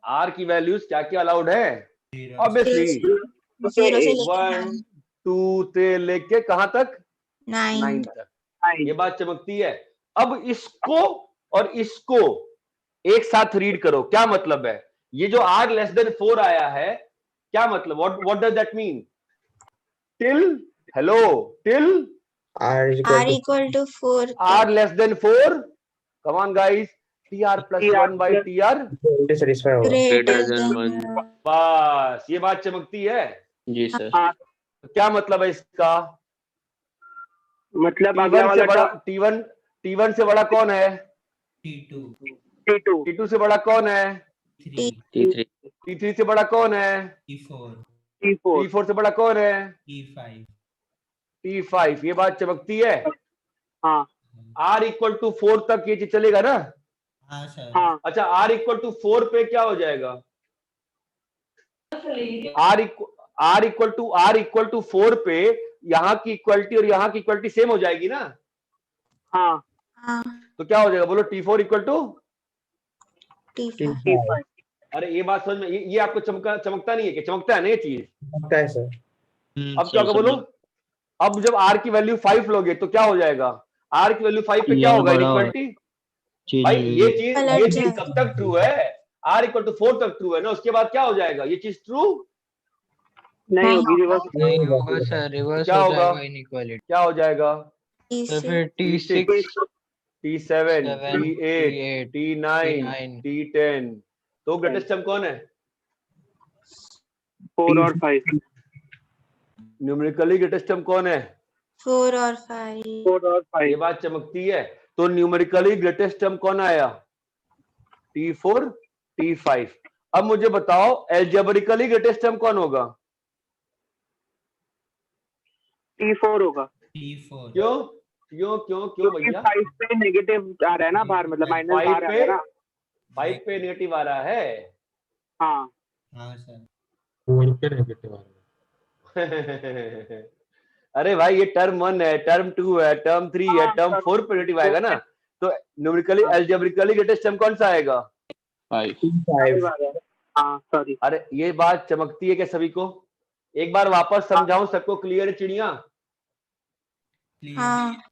r की वैल्यूज क्या क्या अलाउड है, ऑब्वियसली 0 से लेके 1 2 से लेके कहां तक 9 9 तक, ये बात चमकती है। अब इसको और इसको एक साथ रीड करो, क्या मतलब है, ये जो r लेस देन 4 आया है, क्या मतलब, what does that mean, till, hello, till R R equal to 4 r less than 4, come on guys, TR+1/TR, to satisfy होगा। greater Greater than than 1। बस ये बात चमकती है। जी सर। तो क्या मतलब है इसका, मतलब अगला T1 से वाला बड़ा, T1 से बड़ा कौन है, T2। T2 से बड़ा कौन है, T3। T3 से बड़ा कौन है, T4। T4 से बड़ा कौन है, T5। T5। ये बात चमकती है। हाँ r इक्वल टू 4 तक ये चीज चलेगा ना। हाँ सर। हाँ। अच्छा, r इक्वल टू 4 पे क्या हो जाएगा, r इक्वल टू 4 पे यहाँ की इक्वलिटी और यहाँ की इक्वलिटी सेम हो जाएगी ना। हाँ हाँ तो क्या हो जाएगा बोलो, T4 equal to, T5 T5। अरे ये बात समझ में, ये आपको चमकता नहीं है, क्या चमकता है ना ये चीज। लगता है सर। अब क्या होगा बोलो, अब जब r की वैल्यू 5 लोगे तो क्या हो जाएगा, r की वैल्यू 5 पे क्या होगा, इक्वलिटी। भाई ये चीज कब तक ट्रू है, r इक्वल टू 4 तक ट्रू है ना, उसके बाद क्या हो जाएगा, ये चीज ट्रू नहीं होगी, रिवर्स नहीं होगा सर, रिवर्स क्या हो होगा? जाएगा इनइक्वालिटी। क्या हो जाएगा, तो T6 फिर T6 T7 T8 T9 T10। तो ग्रेटेस्ट टर्म कौन है, 4 और 5। न्यूमेरिकली ग्रेटेस्ट टर्म कौन है, 4 और 5 4 और 5। ये बात चमकती है। तो न्यूमेरिकली ग्रेटेस्ट टर्म कौन आया, T4 T5। अब मुझे बताओ एल्जेब्रिकली ग्रेटेस्ट टर्म कौन होगा, T4 होगा। क्यों क्यों क्यों क्यों क्योंकि भैया, 5 पे नेगेटिव आ रहा है ना बाहर, मतलब माइनस 5 बाहर आ रहा है ना। 5 पे नेगेटिव आ रहा है। हाँ हाँ सर। 4 पे नेगेटिव आ रहा है। अरे भाई ये टर्म 1 है, टर्म 2 है, टर्म 3 है, टर्म 4 पे नेगेटिव आएगा ना, तो न्यूमेरिकली एल्जेब्रिकली ग्रेटेस्ट टर्म कौन सा आएगा? 5. 5. हाँ सॉरी। अरे ये बात चमकती है क्या सभी को? एक बार वापस समझाऊं, सबको क्लियर है चिड़िया? हाँ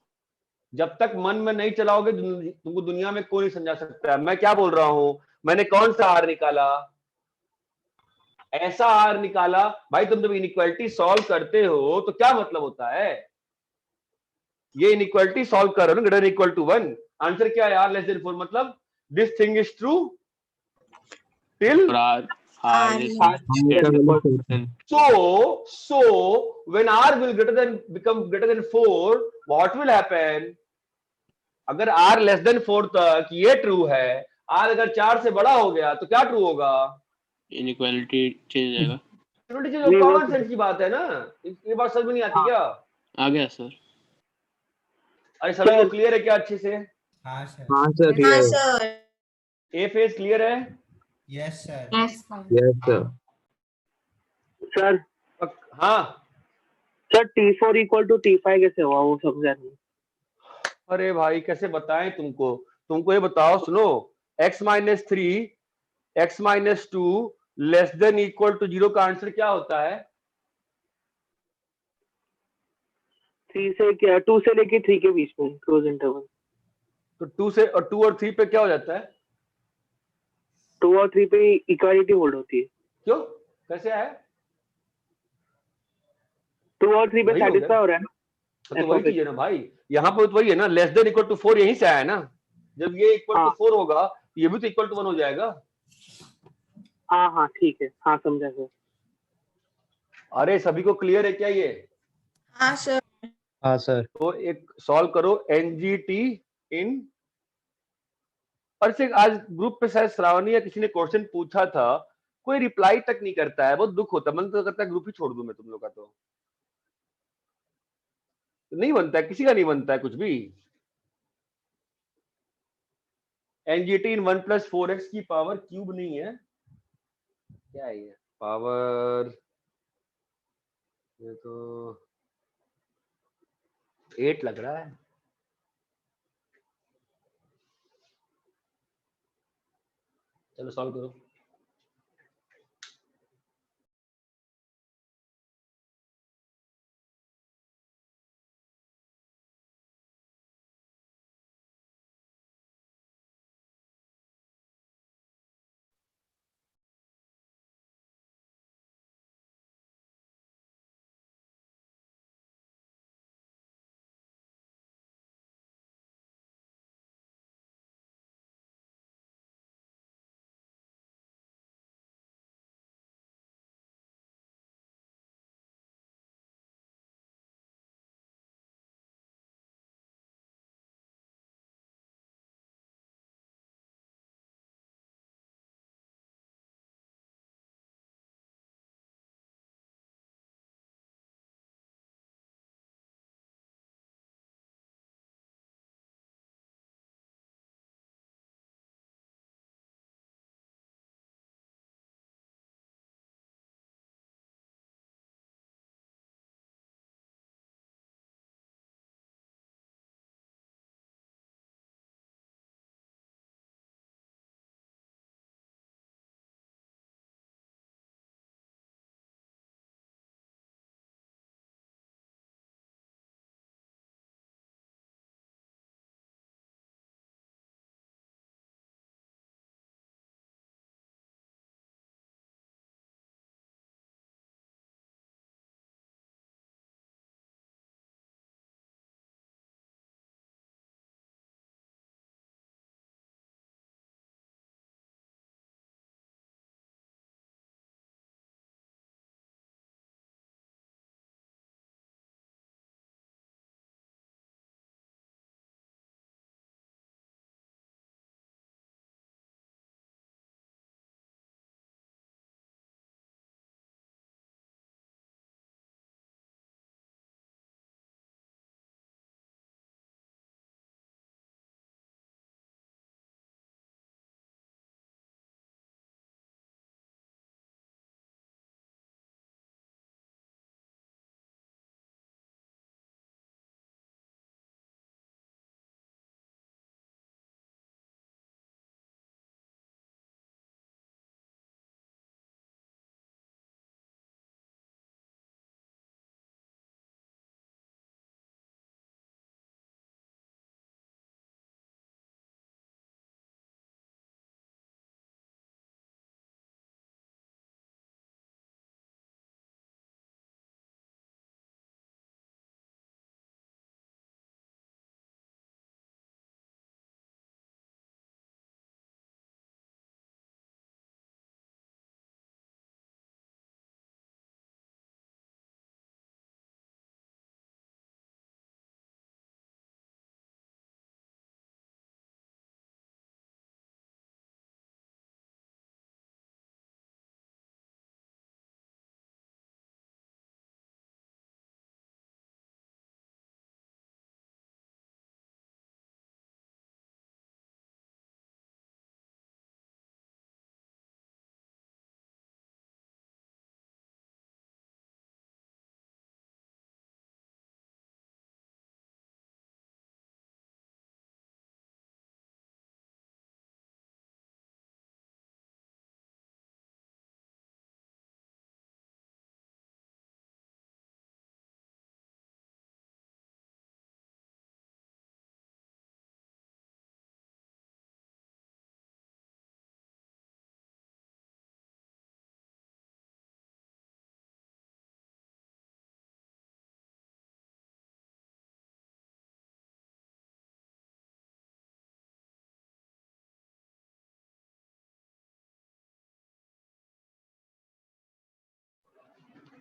जब तक मन में नहीं चलाओगे तुमको दुनिया में कोई नहीं समझा सकता है। मैं क्या बोल रहा हूं, मैंने कौन सा आर निकाला? ऐसा आर निकाला। भाई तुम जब इनइक्वालिटी सॉल्व करते हो तो क्या मतलब होता है? ये इनइक्वालिटी सॉल्व कर रहे हो ना, ग्रेटर इक्वल टू 1। आंसर क्या है? आर लेस देन 4 मतलब this thing is true till R is so when r will become greater than 4, what will happen? अगर r लेस देन 4 तक ये ट्रू है, r अगर 4 से बड़ा हो गया तो क्या ट्रू होगा? इनइक्वालिटी चेंज जाएगा. कॉमन सेंस की बात है ना, ये बात समझ में नहीं आती क्या? आ गया सर. अरे सभी को क्लियर है क्या अच्छे से? हाँ सर. हाँ सर, हाँ clear. Sir. A face clear है? Yes sir. Yes sir. Yes sir. Sir हाँ sir T4 equal to T5 कैसे हुआ वो समझा नहीं। अरे भाई कैसे बताएं तुमको ये बताओ, सुनो, x-3 x-2 less than equal to 0 का आंसर क्या होता है? 3 से क्या 2 से लेके 3 के बीच में क्लोज इंटरवल। तो 2 और 3 पे क्या हो जाता है? 2 और 3 पे इक्वालिटी होल्ड होती है। क्यों, कैसे है? 2 और 3 पे वही हो गया। सेटिस्फाई हो रहा है ना। तो वही चीज है ना भाई, यहाँ पे तो वही है ना, लेस देन इक्वल टू 4 यहीं से आया ना। जब ये इक्वल टू 4 होगा ये भी तो इक्वल टू 1 हो जाएगा। हाँ हाँ ठीक है, हाँ समझा सर। अरे सभी को क्लियर है क्या ये? हाँ सर। हाँ सर. तो एक सॉल्व करो एनजीटी इन, और से आज ग्रुप पे शायद श्रावणी या किसी ने क्वेश्चन पूछा था, कोई रिप्लाई तक नहीं करता है, बहुत दुख होता है। मन तो करता है ग्रुप ही छोड़ दूं मैं तुम लोग का, तो नहीं बनता है, किसी का नहीं बनता है कुछ भी। एनजीटी इन 1 + 4x की पावर क्यूब नहीं है, क्या है ये पावर? ये तो 8 लग रहा है। चलो सॉल्व करो।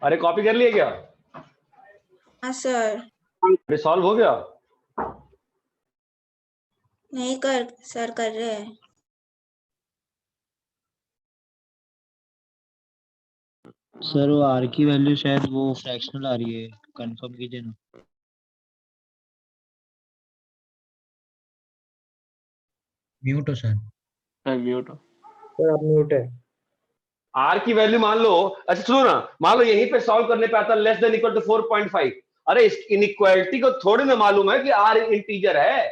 अरे कॉपी कर लिए क्या? हाँ सर। अरे सॉल्व हो गया? नहीं कर सर, कर रहे हैं। सर वो आर की वैल्यू शायद वो फ्रैक्शनल आ रही है, कंफर्म कीजिए ना। म्यूट हो सर। सर म्यूट हो। सर आप म्यूट है। आर की वैल्यू मान लो, अच्छा सुनो ना, मान लो यहीं पे सॉल्व करने पे आता लेस देन इक्वल टू 4.5। अरे इस इनइक्वालिटी को थोड़ी ना मालूम है कि आर इंटीजर है।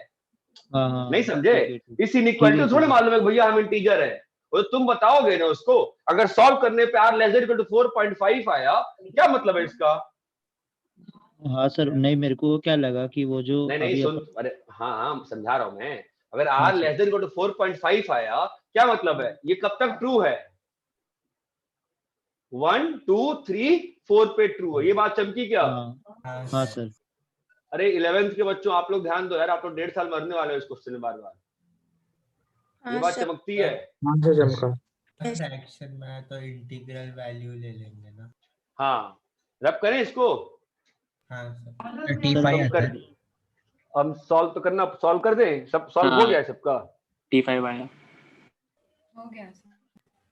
हाँ नहीं समझे? ठीक है, ठीक इस इनइक्वालिटी को थोड़ी है। मालूम है कि भैया हम इंटीजर है। वो तुम बताओगे ना उसको। अगर सॉल्व करने पे r less than equal to 4.5 आया, क्या मतलब है इसका? हाँ सर, नहीं मेरे को क्या लगा कि वो जो नहीं नहीं अभी सुन, अरे हाँ हाँ समझा रहा हूं मैं। अगर हाँ r sir. Less than equal to 4.5 आया, क्या मतलब है? ये कब तक ट्रू है? 1 2 3 4 पे ट्रू है। ये बात चमकी क्या? हाँ सर। अरे 11th के बच्चों, आप लोग ध्यान दो यार, आप लोग 1.5 साल मरने वाले हो इस क्वेश्चन में बार बार। ये हाँ बात सर। चमकती है। हाँ सर चमका। फ्रैक्शन में है तो इंटीग्रल वैल्यू ले लेंगे ना। हाँ, रब करें इसको। हाँ सर। सर हम कर हम सॉल्व तो करना, सॉल्व कर दें। सब सॉल्व हो हाँ। गया है सबका? T5 आया।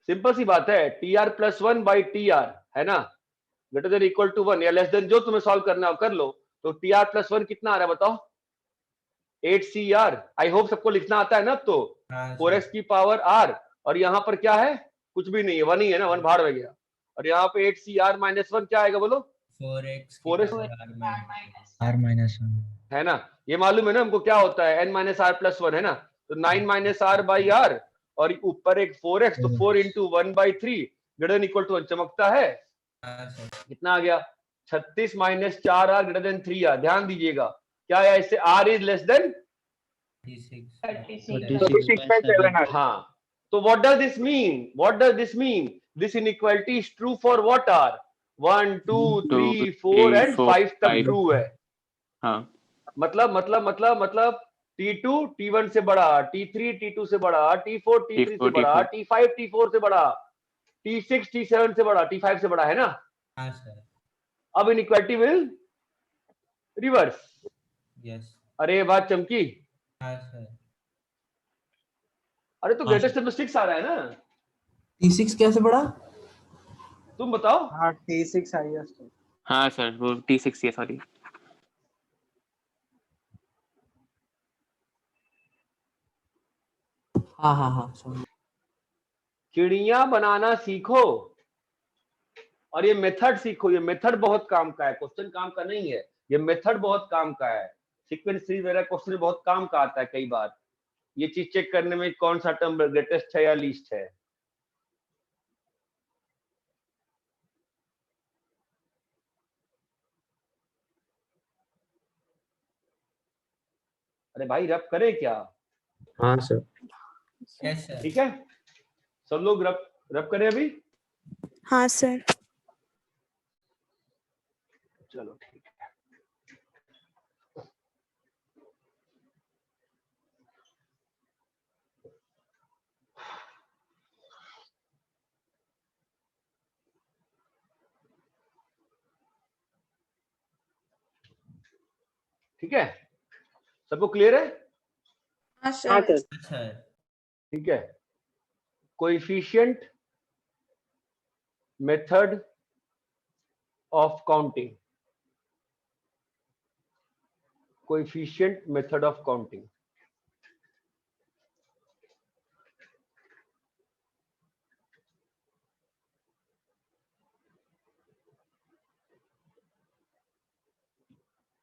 सिंपल सी बात है, tr plus 1 by T R, है ना, ग्रेटर देन इक्वल टू 1 या लेस देन, जो तुम्हें सॉल्व करना हो कर लो। तो tr प्लस 1 कितना आ रहा है बताओ? 8cr। आई होप सबको लिखना आता है ना। अब तो 4x की पावर r, और यहाँ पर क्या है? कुछ भी नहीं है, 1 ही है ना, 1 बाहर हो गया। और यहाँ पे 8cr माइनस 1 क्या आएगा बोलो? 4x r माइनस 1 है ना। ये मालूम है ना हमको क्या होता है, n माइनस आर प्लस 1, है ना। तो 9 माइनस आर बाई आर, और ऊपर एक 4x, तो 4 into 1 by 3 greater than equal to 1 चमकता है। कितना आ गया? 36 minus 4r greater than 3r। ध्यान दीजिएगा, क्या है इससे? r is less than 36.7। हाँ। तो what does this mean? What does this mean? This inequality is true for what r? 1 2 3 4 and 5 तक ट्रू है। हाँ। मतलब T2 T1 से बड़ा, T3 T2 से बड़ा, T4 T3 से बड़ा, T5 T4 से बड़ा, T6 T7 से बड़ा, T5 से बड़ा, है ना। हाँ सर। अब इनइक्वालिटी विल रिवर्स। यस। अरे ये बात चमकी। हाँ सर। अरे तो ग्रेटेस्ट नंबर 6 आ रहा है ना। T6 कैसे पढ़ा? तुम बताओ। हाँ T6 आई है। हाँ सर, वो T6 है, सॉरी। हाँ हाँ हाँ समझ। चिड़िया बनाना सीखो, और ये मेथड सीखो। ये मेथड बहुत काम का है, क्वेश्चन काम का नहीं है। ये मेथड बहुत काम का है। सीक्वेंस सीरीज वगैरह क्वेश्चन बहुत काम का आता है कई बार। ये चीज चेक करने में कौन सा टर्म ग्रेटेस्ट है या लीस्ट है। अरे भाई रब करे क्या? हाँ सर। Yes sir. ठीक है, सब लोग रब करें अभी। हाँ सर। चलो ठीक है। ठीक है, सबको क्लियर है? हाँ हाँ सर। सर। ठीक है। Coefficient method of counting. Coefficient method of counting.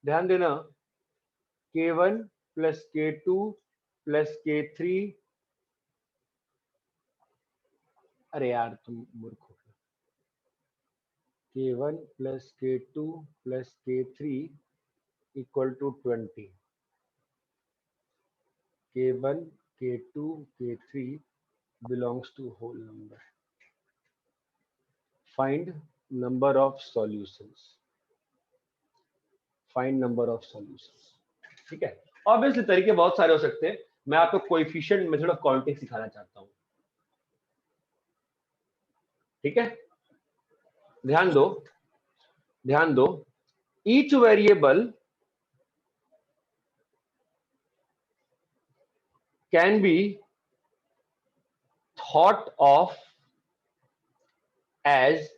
ध्यान देना, K1 plus K2 plus K3। अरे यार तुम मूर्ख हो। K1 plus K2 plus K3 equal to 20। K1 K2 K3 belongs to whole number. Find number of solutions. Find number of solutions. ठीक है। Obviously तरीके बहुत सारे हो सकते हैं, मैं आपको कोएफिशिएंट मेथड ऑफ काउंटिंग सिखाना चाहता हूं। ठीक है, ध्यान दो। ध्यान दो, each variable can be thought of as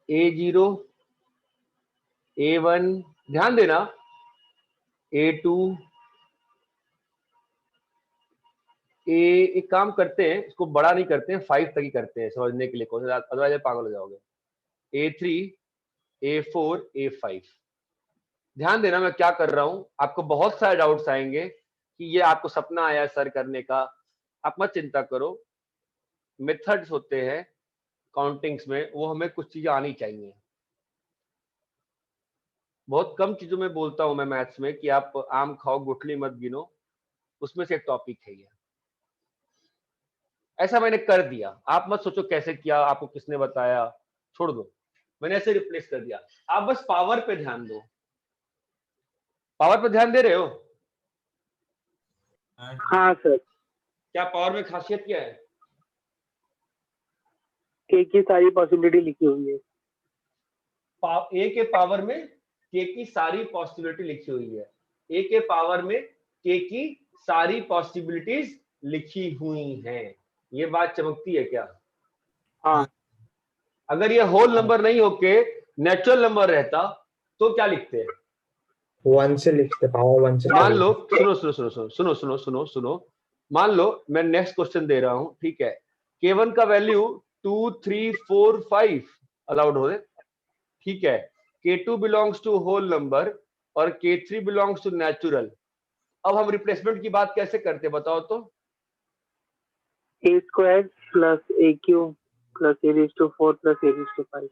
A0, A1, ध्यान देना, A2, एक काम करते हैं, इसको बड़ा नहीं करते हैं, 5 तक ही करते हैं समझने के लिए, अदरवाइज पागल हो जाओगे। A3, A4, A5। ध्यान देना मैं क्या कर रहा हूं, आपको बहुत सारे डाउट्स आएंगे कि ये आपको सपना आया सर करने का, आप मत चिंता करो। मेथड्स होते हैं काउंटिंग्स में, वो हमें कुछ चीजें आनी चाहिए। बहुत कम चीजों में बोलता हूं मैं मैथ्स में कि आप आम खाओ गुठली मत गिनो, उसमें से एक टॉपिक है ये। ऐसा मैंने कर दिया, आप मत सोचो कैसे किया, आपको किसने बताया, छोड़ दो, मैंने ऐसे रिप्लेस कर दिया। आप बस पावर पे ध्यान दो। पावर पे ध्यान दे रहे हो? हाँ सर। क्या पावर में खासियत क्या है? के की सारी पॉसिबिलिटी लिखी हुई है। ए के पावर में के की सारी पॉसिबिलिटी लिखी हुई है। ए के पावर में के की सारी पॉसिबिलिटीज लिखी हुई हैं। ये बात चमकती है क्या? हाँ। अगर ये होल नंबर नहीं होके नेचुरल नंबर रहता तो क्या लिखते हैं? 1 से लिखते, पावर 1 से। मान लो, सुनो सुनो सुनो सुनो सुनो सुनो सुनो सुनो, मान लो मैं नेक्स्ट क्वेश्चन दे रहा हूं, ठीक है? K1 का वैल्यू 2, 3, 4, 5 अलाउड हो रहे, ठीक है? K2 belongs to whole number और K3 बिलोंग्स टू नेचुरल। अब हम रिप्लेसमेंट की बात कैसे करते बताओ तो? A squared plus AQ plus A raised to 4 plus A raised to 5।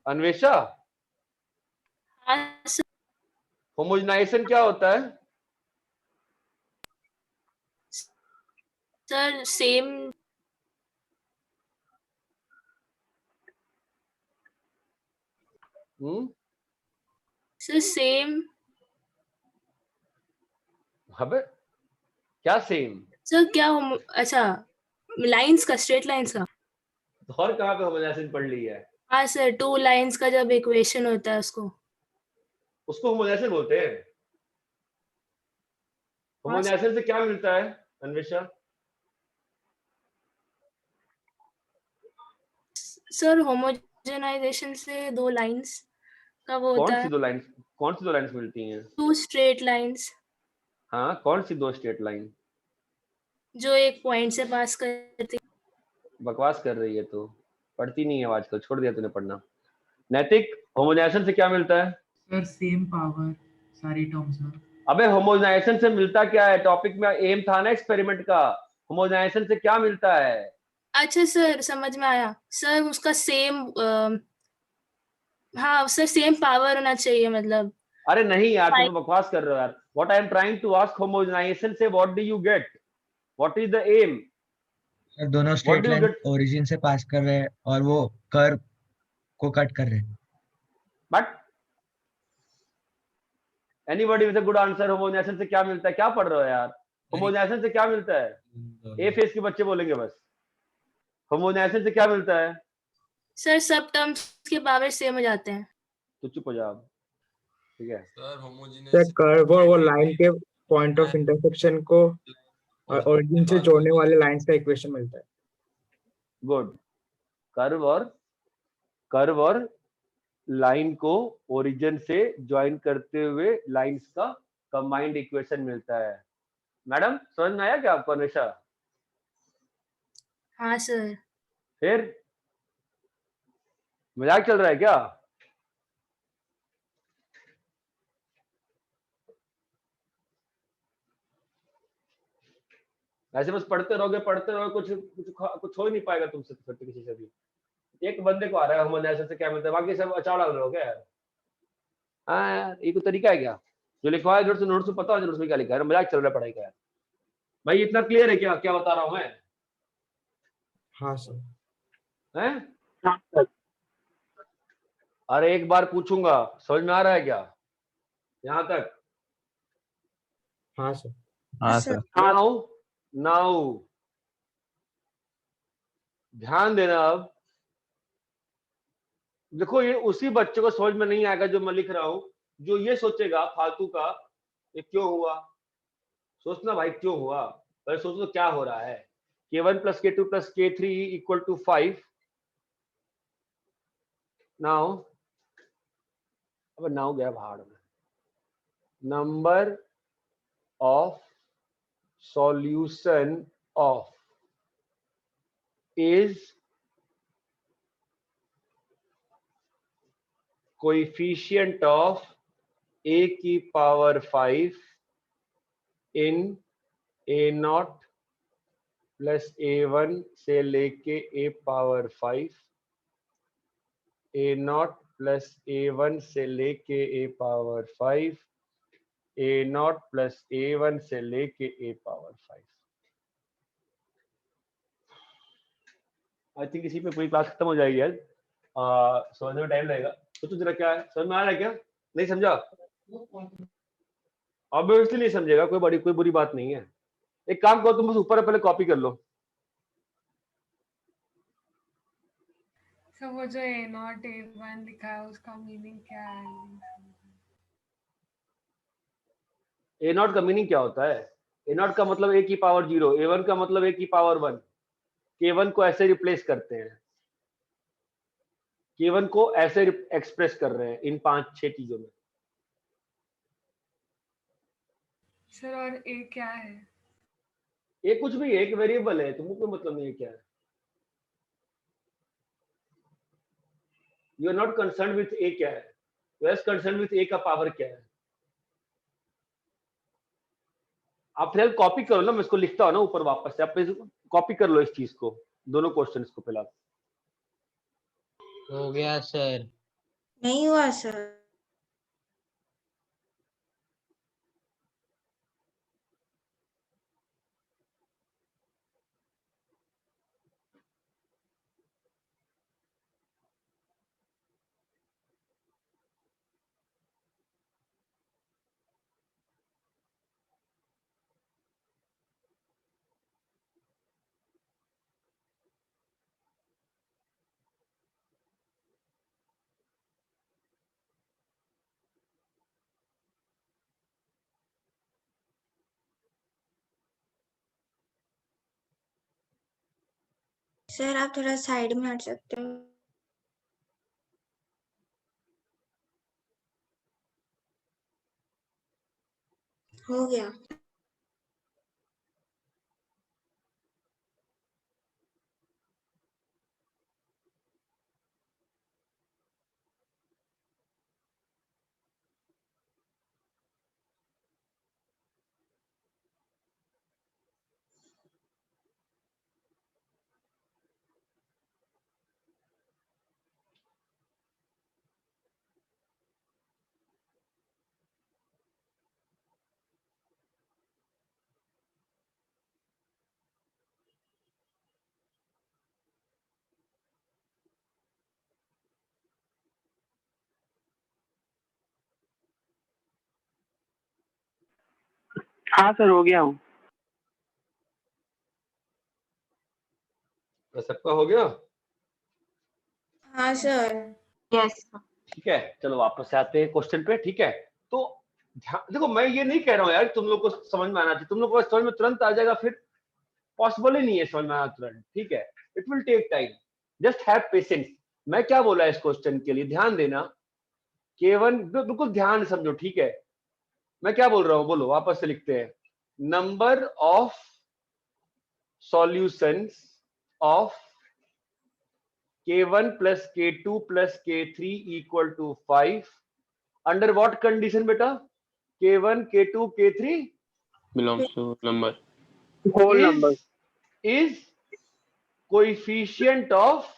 Anvesha, homogenisation क्या होता है? Sir same. Sir same. अबे क्या सेम? सर क्या अच्छा, लाइंस का, स्ट्रेट लाइंस का। और कहाँ पे होमोजेनाइजेशन पढ़ ली है? हाँ सर, 2 लाइंस का जब इक्वेशन होता है उसको होमोजेनाइजेशन बोलते हैं। होमोजेनाइजेशन से क्या मिलता है अन्वेषा? सर होमोजेनाइजेशन से 2 लाइंस का वो होता है। कौन सी दो लाइंस मिलती हैं? 2 स्ट्रेट लाइंस। हाँ, कौन सी 2 स्ट्रेट लाइन? जो एक पॉइंट से पास करती। बकवास कर रही है तो, पढ़ती नहीं है आजकल, छोड़ दिया तूने पढ़ना। नैतिक, होमोजेनाइजेशन से क्या मिलता है? सर सेम पावर सारी टर्म्स में। अबे होमोजेनाइजेशन से मिलता क्या है? टॉपिक में एम था ना एक्सपेरिमेंट का, होमोजेनाइजेशन से क्या मिलता है? अच्छा सर समझ में आया सर, उसका सेम हाँ सर सेम पावर होना चाहिए मतलब। अरे नहीं यार, तुम बकवास कर रहे हो यार। What I am trying to ask, homogenization से what do you get? What is the M? Sir दोनों स्ट्रेट लाइन ओरिजिन से पास कर रहे हैं और वो कर्व को कट कर रहे हैं। But anybody with a good answer, homogenisation से क्या मिलता है? क्या पढ़ रहे हो यार? होमोजेनाइजेशन से क्या मिलता है? ए फेस के बच्चे बोलेंगे बस। होमोजेनाइजेशन से क्या मिलता है? सर सब टर्म्स के पावर सेम हो जाते हैं। तो चुप हो जाओ, ठीक है? सर कर्व और वो लाइन के पॉइंट ऑफ इंटरसेक्शन को ओरिजिन से जोड़ने वाले लाइंस का इक्वेशन मिलता है। गुड। कर्व और लाइन को ओरिजिन से ज्वाइन करते हुए लाइंस का कंबाइंड इक्वेशन मिलता है। मैडम समझ में आया क्या आपको अन्वेषा? हाँ सर। फिर मजाक चल रहा है क्या? ऐसे बस पढ़ते रहोगे कुछ हो ही नहीं पाएगा तुमसे तो, किसी से भी। एक बंदे को आ रहा है होमोजेनाइजेशन से क्या मिलता है, बाकी सब अचार डाल रहे हो क्या यार? हाँ यार, ये कोई तरीका है क्या? जो लिखवा है नोट्स में पता है नोट्स में क्या लिखा है, मजाक चल रहा है पढ़ाई का यार। भाई इतना क्लियर है क्या क्या बता रहा हूँ मैं? हाँ सर। हैं? हाँ सर। अरे एक बार पूछूंगा, समझ में आ रहा है क्या यहाँ तक? हाँ सर। हाँ सर। यहाँ हूँ, नाउ ध्यान देना, अब देखो ये उसी बच्चे को समझ में नहीं आएगा जो मैं लिख रहा हूं, जो ये सोचेगा फालतू का ये क्यों हुआ। सोचना भाई क्यों हुआ, पहले सोचो क्या हो रहा है। k1 plus k2 plus k3 equal to 5. Now अब नाउ गया भाड़ में। Number of solution of is coefficient of a की पावर 5 इन a0 प्लस a1 से लेके a power 5, a0 plus a1 से लेके a power 5, a0 plus a1 से लेके a पावर 5। आई थिंक इसी पे पूरी क्लास खत्म हो जाएगी यार। समझने में टाइम लगेगा। तो जरा क्या है, समझ में आ रहा है क्या? नहीं समझा? ऑब्वियसली नहीं समझेगा, कोई बुरी बात नहीं है। एक काम करो, तुम बस ऊपर पहले कॉपी कर लो। सर वो जो a0 a1 लिखा है उसका मीनिंग क्या है? a0 का मीनिंग क्या होता है? a0 का मतलब a की पावर 0, a1 का मतलब a की पावर 1। k1 को ऐसे रिप्लेस करते हैं, k1 को ऐसे एक्सप्रेस कर रहे हैं इन 5-6 चीजों में। सर और a क्या है? ये कुछ भी एक वेरिएबल है, तुमको कोई मतलब नहीं है क्या है। You are not concern with A क्या है, you are concern with A का पावर क्या है। आप फिलहाल कॉपी करो ना, मैं इसको लिखता हूँ ना ऊपर वापस से, आप कॉपी कर लो इस चीज को, दोनों क्वेश्चंस को फिलहाल। हो गया सर। नहीं हुआ सर। सर आप थोड़ा साइड में हट सकते हो। हो गया। हाँ सर हो गया हूँ। सबका हो गया? हाँ सर। यस। ठीक है, चलो वापस से आते हैं क्वेश्चन पे। ठीक है, तो देखो मैं ये नहीं कह रहा हूँ यार तुम लोग को समझ में आना चाहिए, तुम लोग को समझ में तुरंत आ जाएगा, फिर पॉसिबल ही नहीं है समझ में आना तुरंत। ठीक है, it will take time, just have patience. मैं क्या बोला इस क्वेश्चन के लिए, ध्यान देना। केवल बिल्कुल ध्यान समझो। ठीक है, मैं क्या बोल रहा हूँ, बोलो वापस से लिखते हैं। Number of solutions of k1 plus k2 plus k3 equal to 5 under what condition beta? k1 k2 k3 belongs to number whole number is coefficient of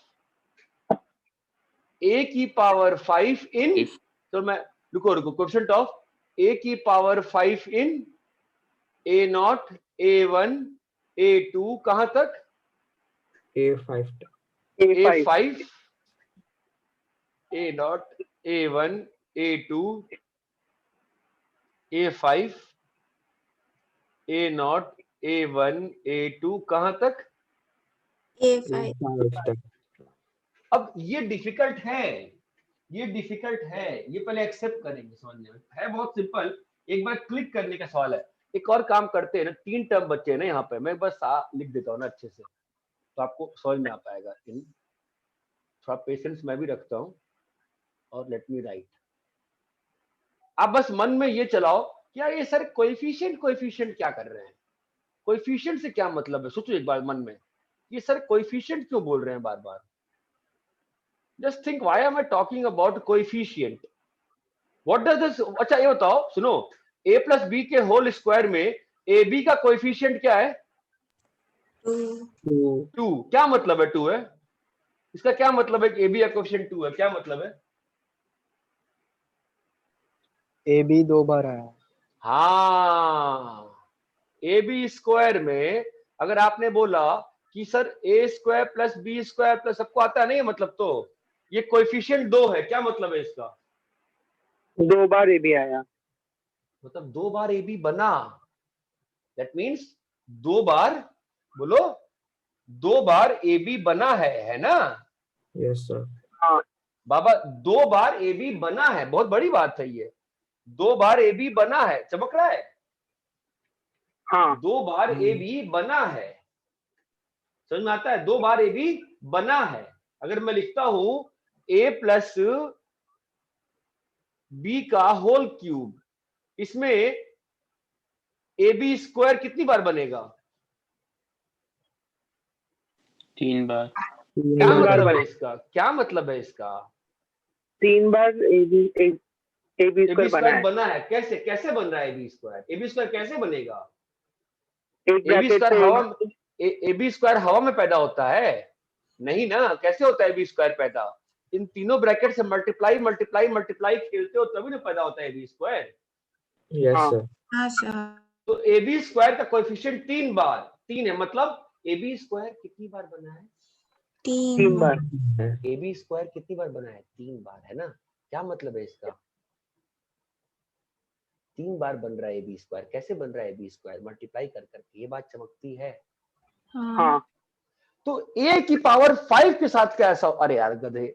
a की पावर 5 in, तो मैं रुको coefficient of a की power 5 in a0 a1 a2 कहां तक? A5 a5 a0 a1 a2 a5 a0 A1 A2 कहां तक? A5। अब ये डिफिकल्ट है, ये डिफिकल्ट है, ये पहले एक्सेप्ट करेंगे, समझने में है बहुत सिंपल, एक बार क्लिक करने का सवाल है। एक और काम करते हैं ना, 3 टर्म बचे हैं ना यहाँ पे, मैं बस लिख देता हूँ ना अच्छे से, तो आपको समझ में आ पाएगा। थोड़ा पेशेंस मैं भी रखता हूँ, और लेट मी राइट। आप बस मन में ये चलाओ क्या ये सर कोएफिशिएंट क्या कर रहे हैं, कोएफिशिएंट से क्या मतलब है? सोचो एक बार मन में, ये सर कोएफिशिएंट क्यों बोल रहे हैं बार बार? Just think why am I talking about coefficient, what does this. अच्छा ये बताओ, सुनो, a प्लस बी के होल स्क्वायर में ए बी का कोएफिशिएंट क्या है? 2। क्या मतलब है 2 है? इसका क्या मतलब है कि ए बी का कोएफिशिएंट 2 है? क्या मतलब है? ए बी 2 बार आया। हाँ, ए बी स्क्वायर में अगर आपने बोला कि sir A square plus B square plus, सबको आता है नहीं मतलब, तो ये कोएफिशिएंट 2 है, क्या मतलब है इसका? 2 बार ए बी आया, मतलब 2 बार ए बी बना, दैट मीन्स 2 बार, बोलो 2 बार ए बी बना है ना? Yes sir. हाँ बाबा 2 बार ए बी बना है, बहुत बड़ी बात है ये, 2 बार ए बी बना है, चमक रहा है? हाँ 2 बार ए बी बना है, समझ में आता है? 2 बार ए बी बना है। अगर मैं लिखता हूं a प्लस बी का होल क्यूब, इसमें ए बी स्क्वायर कितनी बार बनेगा? 3 बार। क्या मतलब है इसका? क्या मतलब है इसका? 3 बार ए बी स्क्वायर बना है। कैसे कैसे बन रहा है A B square? A B square कैसे बनेगा? एक ए बी ब्रैकेट स्क्वायर से हवा, ए बी स्क्वायर हवा में पैदा होता है? नहीं ना, कैसे होता है ए बी स्क्वायर पैदा? इन तीनों ब्रैकेट से मल्टीप्लाई मल्टीप्लाई मल्टीप्लाई खेलते हो तभी ना पैदा होता है A B square. Yes sir. हाँ सर। तो ए बी स्क्वायर का कोएफिशिएंट 3 बार 3 है, मतलब ए बी स्क्वायर कितनी बार बना है? 3 बार। ए बी स्क्वायर कितनी बार बना है? 3 बार, है ना? क्या मतलब है इसका? 3 बार बन रहा है ए बी स्क्वायर। कैसे बन रहा है ए बी स्क्वायर? मल्टीप्लाई कर करके, ये बात चमकती है। हाँ तो a की पावर 5 के साथ क्या ऐसा? अरे यार गधे,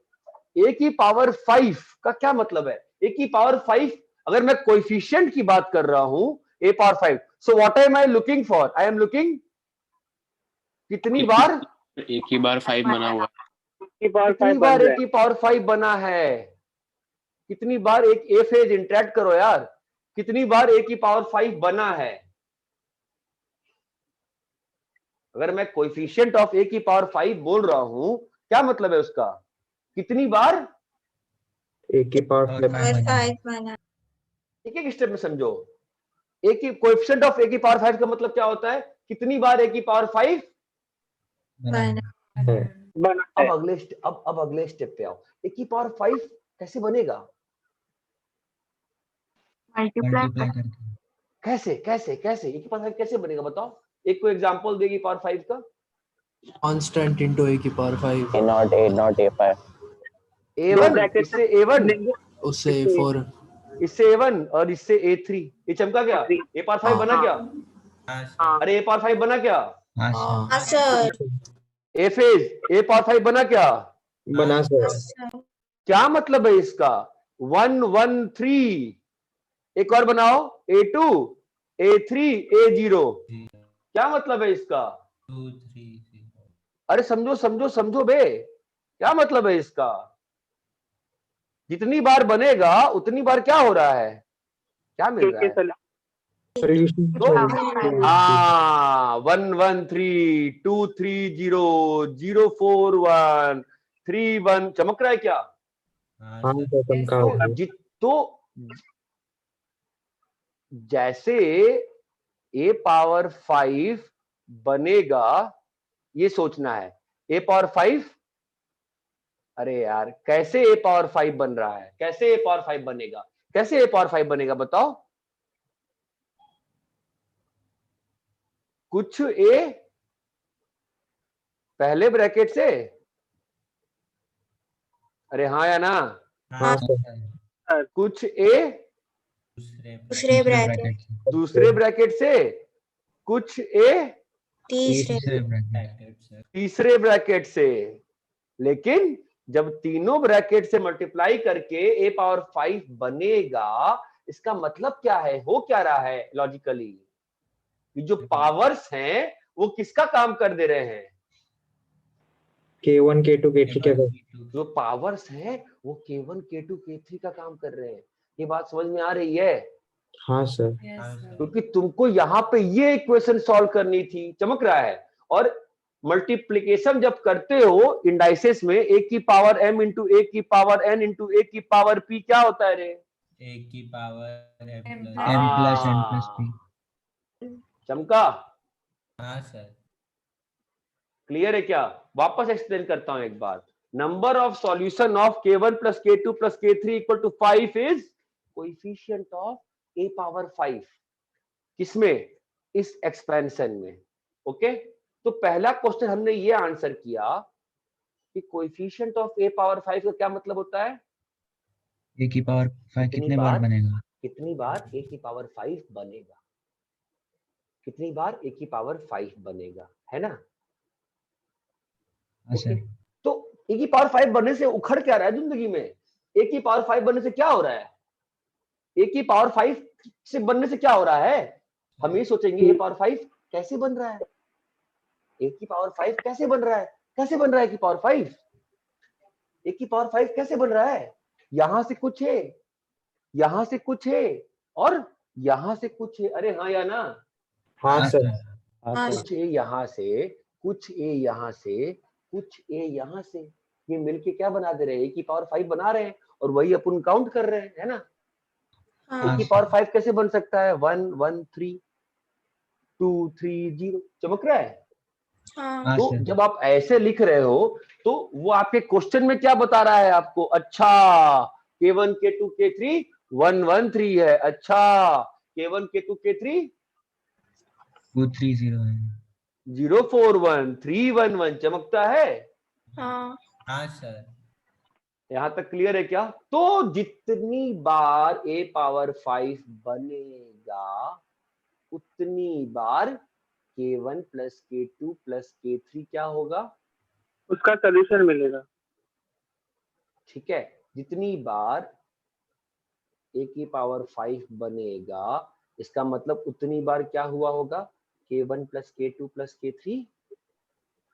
a की पावर 5 का क्या मतलब है? a की पावर 5, अगर मैं कोएफिशिएंट की बात कर रहा हूं a power 5, so what am I looking for? I am looking कितनी बार एक ही बार 5 बना हुआ है। कितनी बार a की पावर 5 बना है? कितनी बार एक a फेज इंटरेक्ट करो यार, कितनी बार a की पावर 5 बना है? अगर मैं कोएफिशिएंट ऑफ a की पावर 5 बोल रहा हूं, क्या मतलब है उसका? कितनी बार ए की पावर 5 बना। एक एक स्टेप में समझो। a की कोएफिशिएंट ऑफ a की पावर 5 का मतलब क्या होता है? कितनी बार a की पावर 5 बना। अब अगले स्टेप पे आओ। a की पावर 5 कैसे बनेगा? मल्टीप्लाई करके। कैसे कैसे कैसे a की पावर 5 कैसे बनेगा बताओ? एक को एग्जांपल देगी पावर 5 का। कांस्टेंट इनटू a की पावर 5 A0 A5 a1 इससे a1 उससे a4 इससे a1 और इससे a3, ये चमका क्या? a पावर 5 बना क्या? अरे a पावर 5 बना क्या? हाँ sir. a phase a power 5 बना क्या? बना सर। क्या मतलब है इसका? 1 1 3, एक और बनाओ a2 a3 a0, क्या मतलब है इसका? 2 3 0। अरे समझो समझो समझो बे, क्या मतलब है इसका? जितनी बार बनेगा उतनी बार क्या हो रहा है? क्या मिल रहा है? हाँ 1 1 3 2 3 0 0 4 1 3 1, चमक रहा है क्या? हाँ सर चमका। तो जैसे a पावर 5 बनेगा ये सोचना है। a पावर 5, अरे यार कैसे a पावर 5 बन रहा है? कैसे a पावर 5 बनेगा? कैसे a पावर 5 बनेगा बताओ? कुछ a पहले ब्रैकेट से, अरे हाँ या ना? हाँ सर। कुछ a दूसरे ब्रैकेट दूसरे ब्रैकेट से, कुछ ए तीसरे ब्रैकेट से, लेकिन जब तीनों ब्रैकेट से मल्टीप्लाई करके a पावर 5 बनेगा, इसका मतलब क्या है, हो क्या रहा है लॉजिकली, जो पावर्स हैं वो किसका काम कर दे रहे हैं, K1 K2 K3 के जो पावर्स हैं वो K1 K2 K3 का काम कर रहे हैं। ये बात समझ में आ रही है? हाँ सर। क्योंकि तुमको यहाँ पे ये इक्वेशन सॉल्व करनी थी, चमक रहा है। और मल्टीप्लीकेशन जब करते हो इंडाइसेस में, a की पावर m इंटू a की पावर n इंटू a की पावर p क्या होता है रे? a की power m plus n plus p। चमका? हाँ सर। क्लियर है क्या? वापस एक्सप्लेन करता हूं एक बार। Number of solution of k1 plus k2 plus k3 equal to 5 is coefficient of a power 5। किसमें? इस एक्सपेंशन में। ओके, तो पहला क्वेश्चन हमने ये आंसर किया कि कोएफिशिएंट ऑफ a पावर 5 का क्या मतलब होता है? a की पावर 5 कितने बार बनेगा? कितनी बार a की पावर 5 बनेगा, कितनी बार a की पावर 5 बनेगा, है ना? okay. तो a की पावर 5 बनने से उखड़ क्या रहा है जिंदगी में? a की पावर 5 बनने से क्या हो रहा है? a की पावर 5 से बनने से क्या हो रहा है? हम ये सोचेंगे a पावर 5 कैसे बन रहा है, a की पावर 5 कैसे बन रहा है, कैसे बन रहा है a की पावर 5, a की पावर 5 कैसे बन रहा है? यहां से कुछ है, यहां से कुछ है, और यहां से कुछ है। अरे हाँ या ना? हाँ सर। कुछ ए यहाँ से, कुछ ए यहाँ से, कुछ ए यहाँ से, ये मिलके क्या बना दे रहे हैं? a की पावर 5 बना रहे हैं, और वही अपन काउंट कर रहे हैं, है ना? a की पावर 5 कैसे बन सकता है? 1 1 3 2 3 0। चमक रहा है? तो जब आप ऐसे लिख रहे हो तो वो आपके क्वेश्चन में क्या बता रहा है आपको? अच्छा K1 K2 K3 1 1 3 है। अच्छा K1 K2 K3 230 है। 0 4 1 3 1 1। चमकता है? हाँ सर। यहां तक क्लियर है क्या? तो जितनी बार a पावर 5 बनेगा उतनी बार K1 plus K2 plus K3 क्या होगा? उसका सोल्यूशन मिलेगा। ठीक है, जितनी बार a की पावर 5 बनेगा, इसका मतलब उतनी बार क्या हुआ होगा? K1 plus K2 plus K3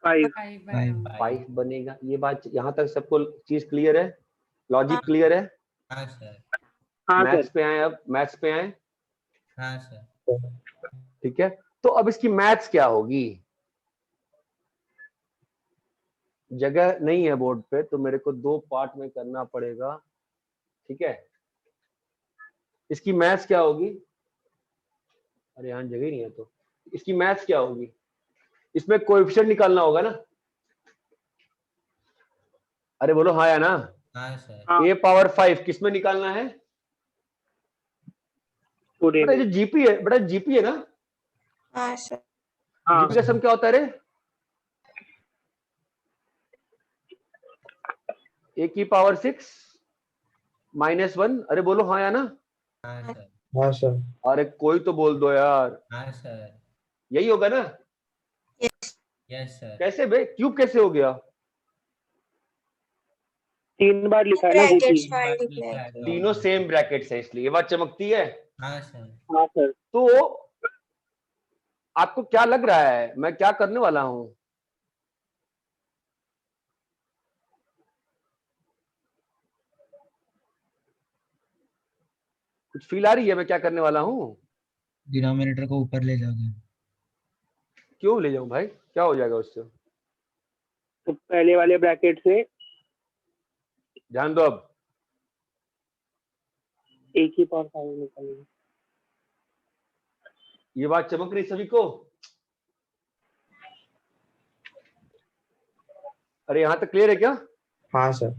5 बनेगा। ये बात यहाँ तक सबको चीज क्लियर है? लॉजिक क्लियर है? हाँ सर। मैथ्स पे आए, अब मैथ्स पे आए। हाँ सर। ठीक है, तो अब इसकी मैथ्स क्या होगी? जगह नहीं है बोर्ड पे, तो मेरे को 2 पार्ट में करना पड़ेगा। ठीक है, इसकी मैथ्स क्या होगी? अरे यहाँ जगह ही नहीं है, तो इसकी मैथ्स क्या होगी? इसमें कोएफिशिएंट निकालना होगा ना? अरे बोलो हाँ या ना? हाँ सर। a पावर 5 किसमें निकालना है? बेटा ये जीपी है, बेटा जीपी है ना? हाँ सर। जीपी का सम क्या होता है रे? a की पावर 6 माइनस 1। अरे बोलो हाँ या ना? हाँ सर। हाँ सर। अरे कोई तो बोल दो यार। हाँ सर। यही होगा ना? Yes sir. कैसे बे, क्यूब कैसे हो गया? 3 बार लिखा है ना? तीनों सेम ब्रैकेट्स है, इसलिए ये बात चमकती है। हाँ सर। हाँ सर। तो आपको क्या लग रहा है मैं क्या करने वाला हूं? कुछ फील आ रही है मैं क्या करने वाला हूं? डिनोमिनेटर को ऊपर ले जाओगे। क्यों ले जाऊं भाई, क्या हो जाएगा उससे? तो पहले वाले ब्रैकेट से ध्यान दो, अब a की पावर 5 निकालेंगे। ये बात चमक रही सभी को? अरे यहां तक क्लियर है क्या? हाँ सर।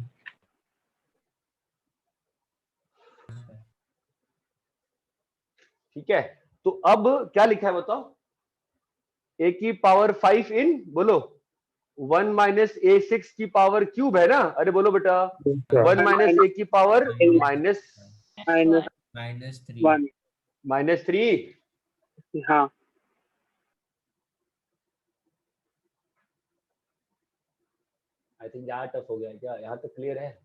ठीक है, तो अब क्या लिखा है बताओ? a की पावर 5 इन, बोलो 1 माइनस a 6 की पावर क्यूब है ना? अरे बोलो बेटा 1 माइनस a की पावर माइनस 3। माइनस 3। हाँ, आई थिंक ज्यादा टफ हो गया है क्या? यहाँ तक क्लियर है?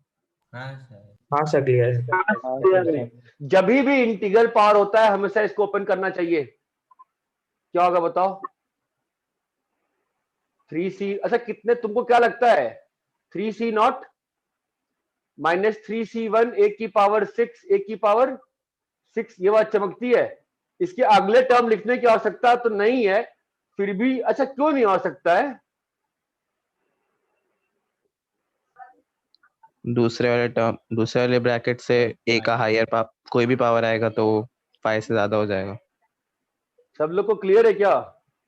हाँ सर क्लियर है। जब भी इंटीग्रल पावर होता है हमेशा इसको ओपन करना चाहिए। क्या होगा बताओ? 3c, अच्छा कितने, तुमको क्या लगता है 3c not minus 3c1 a की पावर 6 a की पावर 6, ये बात चमकती है। इसके अगले टर्म लिखने की आवश्यकता तो नहीं है, फिर भी अच्छा क्यों नहीं आ सकता है? दूसरे वाले ब्रैकेट से a का हायर कोई भी पावर आएगा तो 5 से ज्यादा हो जाएगा। सब लोग को क्लियर है क्या?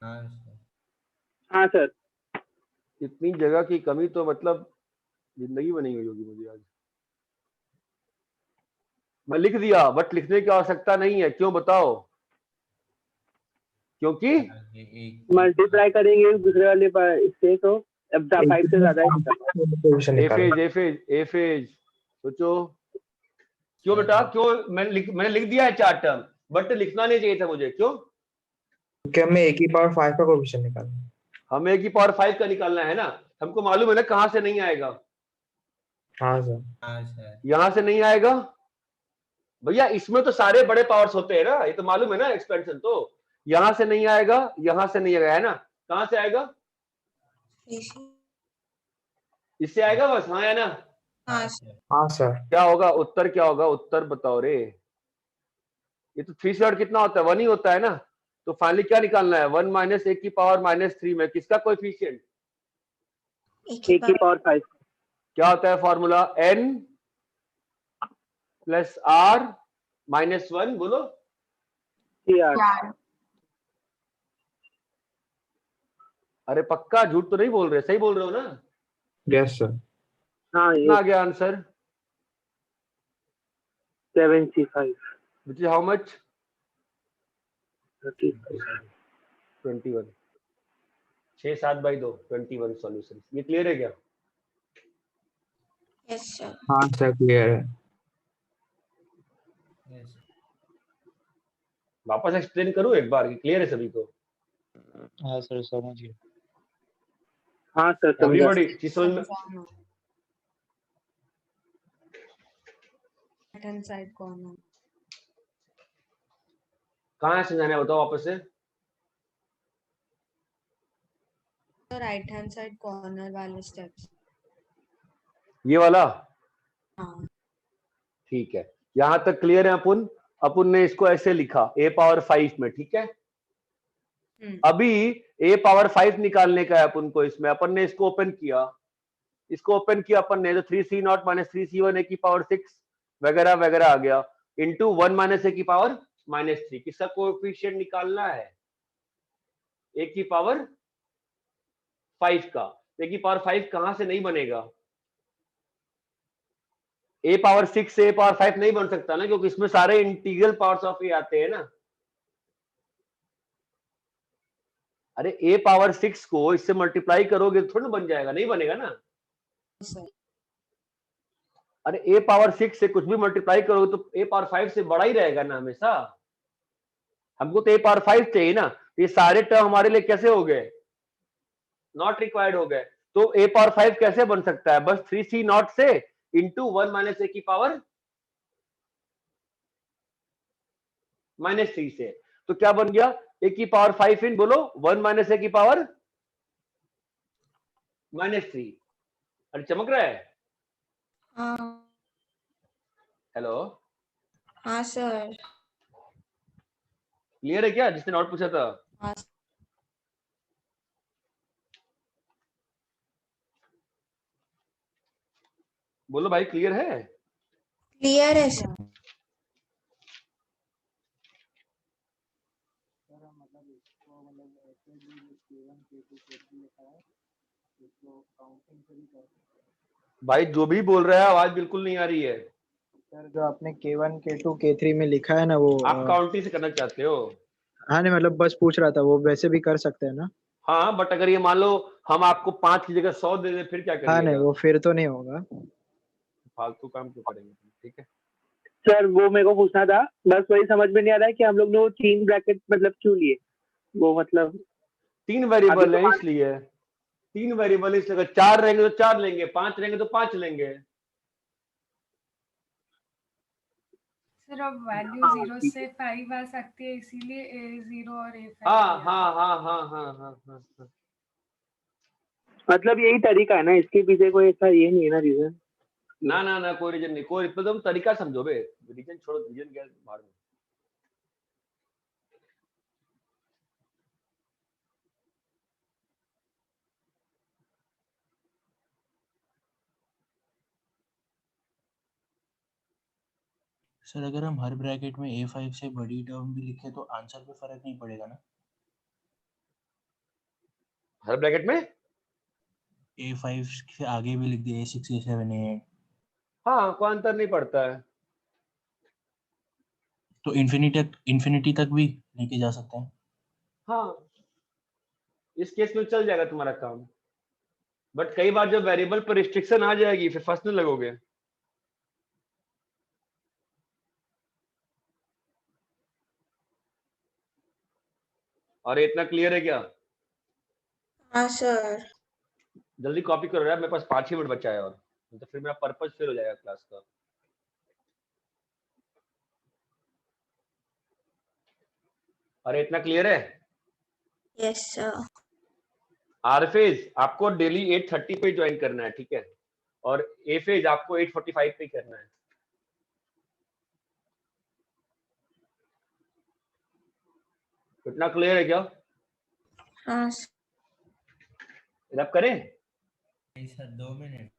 हाँ सर। इतनी जगह की कमी तो मतलब जिंदगी में नहीं हुई होगी मुझे आज। मैं लिख दिया बट लिखने की आवश्यकता नहीं है, क्यों बताओ? क्योंकि मल्टीप्लाई करेंगे दूसरे वाले पर इससे तो अब 5 से ज्यादा है। एफेज सोचो क्यों बेटा, क्यों? मैंने लिख दिया है 4 टर्म बट लिखना नहीं चाहिए था मुझे, क्यों? क्योंकि हमें a की पावर 5 का कोएफिशिएंट निकालना है। हमें a की पावर 5 का निकालना है ना, हमको मालूम है ना कहां से नहीं आएगा। हाँ सर। यहां से नहीं आएगा भैया, इसमें तो सारे बड़े पावर्स होते हैं ना, ये तो मालूम है ना एक्सपेंशन। तो यहां से नहीं आएगा, यहां से नहीं आएगा, है ना? कहां से आएगा? इससे आएगा बस, हाँ या ना? हाँ सर। क्या होगा उत्तर, क्या होगा उत्तर बताओ रे? ये तो 3 से आउट कितना होता है? 1 ही होता है ना। तो फाइनली क्या निकालना है? 1 माइनस a की पावर -3 में किसका कोएफिशिएंट? a की पावर 5। क्या होता है formula? n plus r minus 1, बोलो। अरे पक्का झूठ तो नहीं बोल रहे, सही बोल रहे हो ना? Yes sir. हाँ, कितना आ गया answer? 75। which is how much? 21। 6/7/2 21 solution. ये क्लियर है क्या? Yes sir. हाँ सर क्लियर है। वापस एक्सप्लेन करूं एक बार कि क्लियर है सभी को? हाँ सर समझ गया। हाँ सर समझा। एवरीबॉडी चीज समझ में? Right hand side corner. कहाँ है समझाना है बताओ वापस से। राइट हैंड साइड कॉर्नर वाले स्टेप्स। ये वाला? हाँ। ठीक है, यहां तक क्लियर है। अपन ने इसको ऐसे लिखा a पावर 5 में, ठीक है? अभी a पावर 5 निकालने का है अपन को। इसमें अपन ने इसको ओपन किया, अपन ने तो 3c not minus 3c1 a की पावर 6 वगैरह वगैरह आ गया इंटू 1 माइनस a की पावर -3। किसका कोएफिशिएंट निकालना है? a की पावर 5 का। a की पावर 5 कहां से नहीं बनेगा? a पावर 6 से a पावर 5 नहीं बन सकता ना, क्योंकि इसमें सारे इंटीग्रल पावर्स ऑफ a आते हैं ना। अरे a पावर 6 को इससे मल्टीप्लाई करोगे तो थोड़ा बन जाएगा, नहीं बनेगा ना। अरे a पावर 6 से कुछ भी मल्टीप्लाई करोगे तो a पावर 5 से बड़ा ही रहेगा ना हमेशा। हमको तो a पावर 5 चाहिए ना। ये सारे टर्म हमारे लिए कैसे हो गए? नॉट रिक्वायर्ड हो गए। तो a पावर 5 कैसे बन सकता है? बस 3c नॉट से इंटू 1 माइनस a की पावर -3 से। तो क्या बन गया? a की पावर 5 इन, बोलो 1 माइनस a की पावर -3। अरे चमक रहा है? हाँ। हेलो, हाँ सर। क्लियर है क्या जिसने नोट पूछा था? हाँ। बोलो भाई, क्लियर है? क्लियर है सर। भाई जो भी बोल रहा है आवाज बिल्कुल नहीं आ रही है। सर जो आपने K1 K2 K3 में लिखा है ना, वो आप काउंटिंग से करना चाहते हो? हाँ नहीं, मतलब बस पूछ रहा था, वो वैसे भी कर सकते हैं ना? हाँ, बट अगर ये मान लो हम आपको 5 की जगह 100 दे दे फिर क्या करिएगा? हाँ नहीं, वो फिर तो नहीं होगा। फालतू काम क्यों करेंगे? ठीक है सर, वो मेरे को पूछना था, बस वही समझ में नहीं आ रहा है कि हम लोग ने वो 3 ब्रैकेट मतलब क्यों लिए? वो मतलब 3 वेरिएबल है इसलिए 3 वेरिएबल इसलिए 4 रहेंगे तो 4 लेंगे, 5 रहेंगे तो 5 लेंगे। सर अब वैल्यू 0 से 5 आ सकती है, इसीलिए A0 और A5 हाँ लिया। हाँ हाँ हाँ हाँ हाँ हाँ हाँ। मतलब यही तरीका है ना, इसके पीछे कोई ऐसा ये नहीं है ना रीजन। ना ना ना, कोई रीजन नहीं, कोई तुम तरीका समझो बे, रीजन छोड़ो, रीजन क्या बाहर में। सर अगर हम हर ब्रैकेट में A5 से बड़ी टर्म भी लिखे तो आंसर पे फर्क नहीं पड़ेगा ना? हर ब्रैकेट में A5 से आगे भी लिख दिए A6 A7 A8 हाँ, कोई अंतर नहीं पड़ता है। तो इन्फिनिटी तक भी लेके जा सकते हैं। हाँ, इस केस में चल जाएगा तुम्हारा काम, बट कई बार जब वेरिएबल पर रिस्ट्रिक्शन आ जाएगी फिर फंसने लगोगे। और इतना क्लियर है क्या? हाँ सर। जल्दी कॉपी करो यार, मेरे पास 5 ही मिनट बचा है, और तो फिर मेरा पर्पस फेल हो जाएगा क्लास का। अरे इतना क्लियर है? Yes sir. आर फेज आपको डेली 8:30 पे ज्वाइन करना है, ठीक है, और ए फेज आपको 8:45 पे करना है। इतना क्लियर है क्या? हाँ रब करें? Sir 2 minute.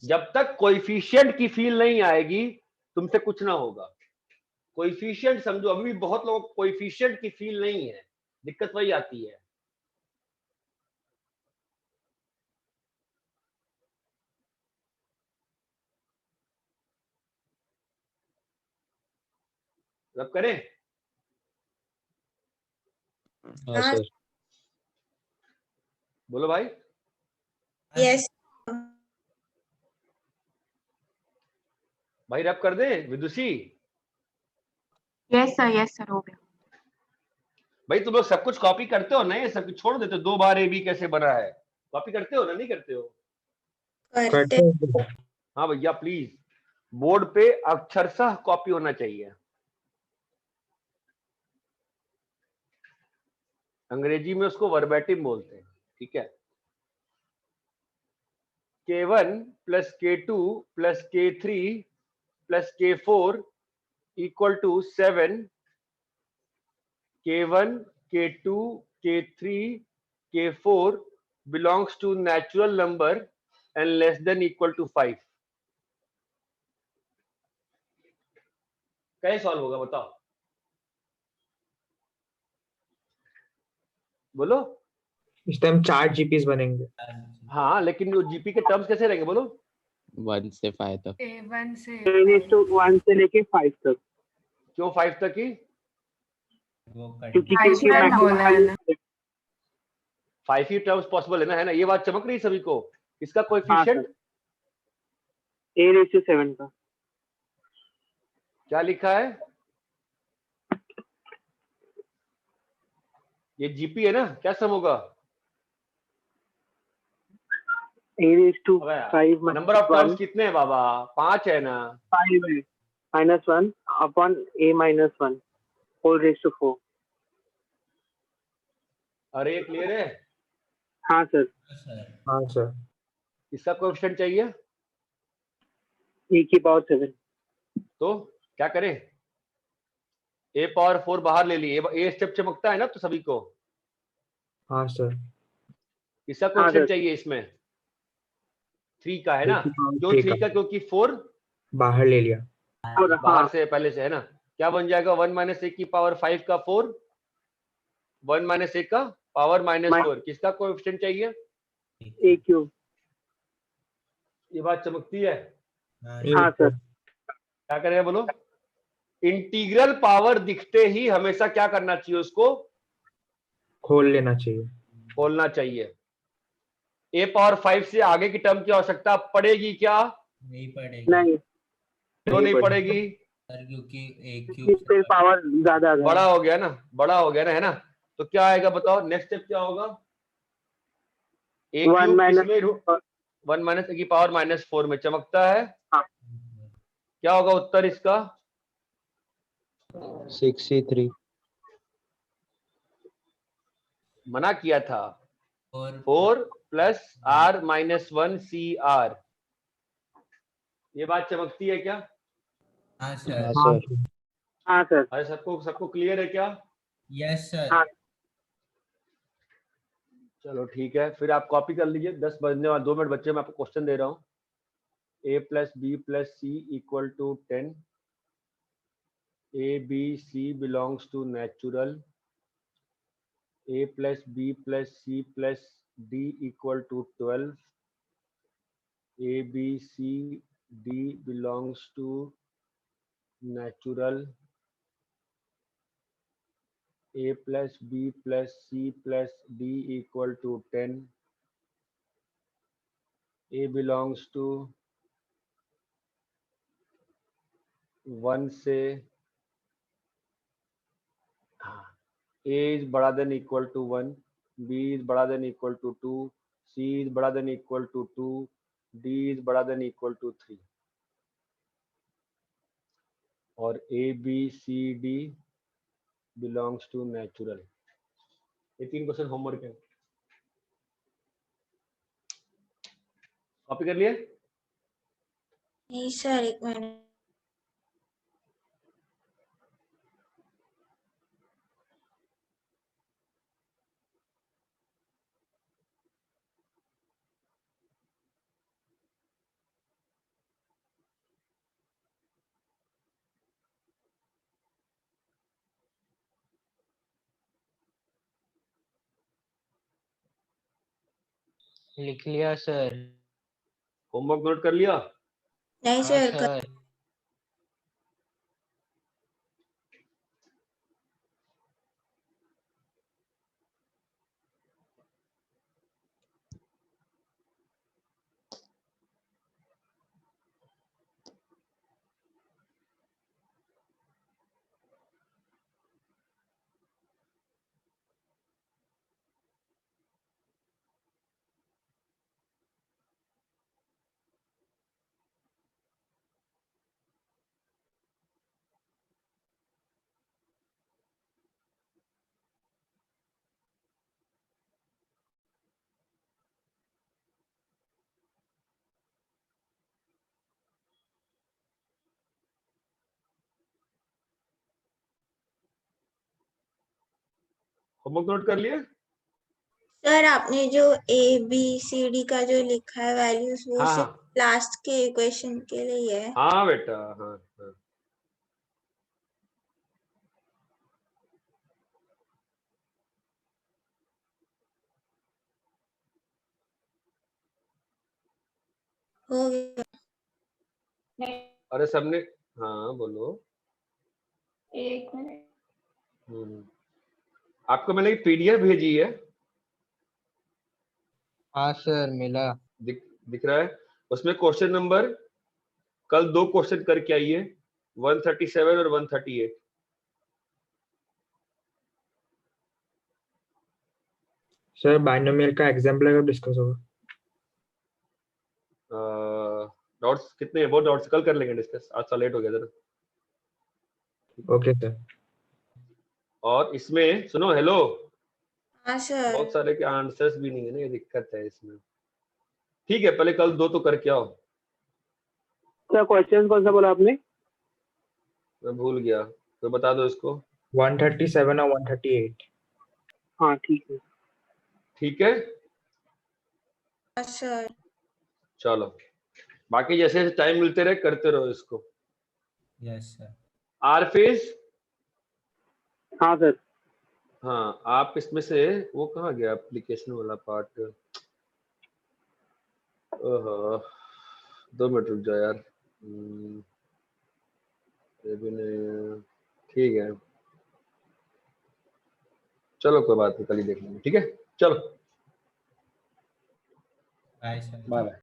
जब तक कोएफिशिएंट की फील नहीं आएगी तुमसे कुछ ना होगा। कोएफिशिएंट समझो, अभी भी बहुत लोगों को कोएफिशिएंट की फील नहीं है, दिक्कत वही आती है। रब करें? हाँ सर। बोलो भाई। यस भाई रब कर दे विदुषी। यस सर हो गया। भाई तुम लोग सब कुछ कॉपी करते हो ना, ये सब कुछ छोड़ देते हो? 2 बार ए बी कैसे बना है, कॉपी करते हो ना, नहीं करते हो? करते। हाँ भैया प्लीज, बोर्ड पे अक्षरशः कॉपी होना चाहिए। अंग्रेजी में उसको वर्बैटिम बोलते हैं, ठीक है। K1 plus K2 plus K3 plus K4 equal to 7, K1 K2 K3 K4 belongs to natural number and less than equal to 5। कैसे सॉल्व होगा बताओ, बोलो। इस टाइम 4 जीपीस बनेंगे। हाँ लेकिन वो जीपी के टर्म्स कैसे रहेंगे बोलो? 1 से 5 तक। A1 से 1 से लेके 5 तक। क्यों 5 तक ही? क्योंकि 5 ही टर्म्स पॉसिबल है ना, ये बात चमक रही है सभी को। इसका कोएफिशिएंट A7 का क्या लिखा है? ये जीपी है ना, क्या सम होगा? A5 नंबर ऑफ टर्म्स कितने हैं बाबा? 5 है ना? 5 है -1 upon A-1 whole raise to 4। अरे ये क्लियर है? हाँ सर। हाँ सर। इसका कोएफिशिएंट चाहिए E⁴ तो क्या करें? A⁴ बाहर ले लिए, ए स्टेप चमकता है ना तो सभी को। हाँ सर। इसका कोएफिशिएंट चाहिए इसमें 3 का है ना? क्यों 3 का? क्योंकि 4 बाहर ले लिया, बाहर से पहले से है ना। क्या बन जाएगा? 1 - a की पावर 5 का 4, 1 - a का पावर -4। किसका कोएफिशिएंट चाहिए? A³ ये बात चमकती है? हाँ सर। क्या करेगा बोलो? इंटीग्रल पावर दिखते ही हमेशा क्या करना चाहिए? उसको खोल लेना चाहिए, खोलना चाहिए। A⁴ से आगे की टर्म की आवश्यकता पड़ेगी क्या? नहीं पड़ेगी। नहीं क्यों नहीं पड़ेगी? सर क्योंकि a क्यूब फिर पावर ज्यादा आ गया। बड़ा हो गया ना, बड़ा हो गया ना, है ना। तो क्या आएगा बताओ, नेक्स्ट स्टेप क्या होगा? a वन क्यूब माइनस किसमें? 1 माइनस a की पावर -4 में चमकता है। क्या होगा उत्तर इसका? 63। मना किया था। 4 प्लस r माइनस 1 CR। ये बात चमकती है क्या? हाँ सर। हाँ सर। हाँ सर। अरे सबको क्लियर है क्या? Yes sir. हाँ। चलो ठीक है, फिर आप कॉपी कर लीजिए। 10 बजने वाले 2 मिनट बच्चे, मैं आपको क्वेश्चन दे रहा हूँ। a plus B plus C equal to 10। a b c belongs to natural। a plus b plus c plus d equal to 12। a b c d belongs to natural। a plus b plus c plus d equal to 10। a belongs to 1 से a is बड़ा than equal to 1, b is बड़ा than equal to 2, c is बड़ा than equal to 2, d is बड़ा than equal to 3। और a b c d belongs to natural. ये 3 question homework है, copy कर लिए? नहीं सर, एक मिनट। लिख लिया सर। होमवर्क नोट कर लिया? नहीं हाँ सर, सर। होमवर्क नोट कर लिए? सर आपने जो ए बी सी डी का जो लिखा है वैल्यूज, वो हाँ सिर्फ लास्ट के इक्वेशन के लिए है। हाँ बेटा, हाँ हाँ। हो गया। अरे सबने, हाँ बोलो। एक मिनट। आपको मैंने एक पीडीएफ भेजी है। हाँ सर मिला। दिख रहा है? उसमें क्वेश्चन नंबर कल 2 क्वेश्चन करके आइए, 137 और 138। सर बाइनोमियल का एग्जाम्पल कब डिस्कस होगा? डॉट्स कितने हैं? बहुत डॉट्स कल कर लेंगे डिस्कस, आज तो लेट हो गया जरा। Okay sir. और इसमें सुनो, हेलो, हाँ सर। बहुत सारे के आंसर्स भी नहीं है ना, ये दिक्कत है इसमें। ठीक है, पहले कल 2 तो करके आओ। क्या क्वेश्चन कौन सा बोला आपने? मैं भूल गया, तो बता दो इसको। 137 और 138। हाँ ठीक है। ठीक है हाँ सर। चलो, बाकी जैसे टाइम मिलते रहे करते रहो इसको। Yes sir. R phase. हाँ सर। हाँ, आप इसमें से वो कहाँ गया एप्लीकेशन वाला पार्ट? ओहो, 2 मिनट रुक जाओ यार। ये भी नहीं, ठीक है चलो कोई बात नहीं, कल ही देख लेंगे। ठीक है चलो, बाय सर। Bye bye.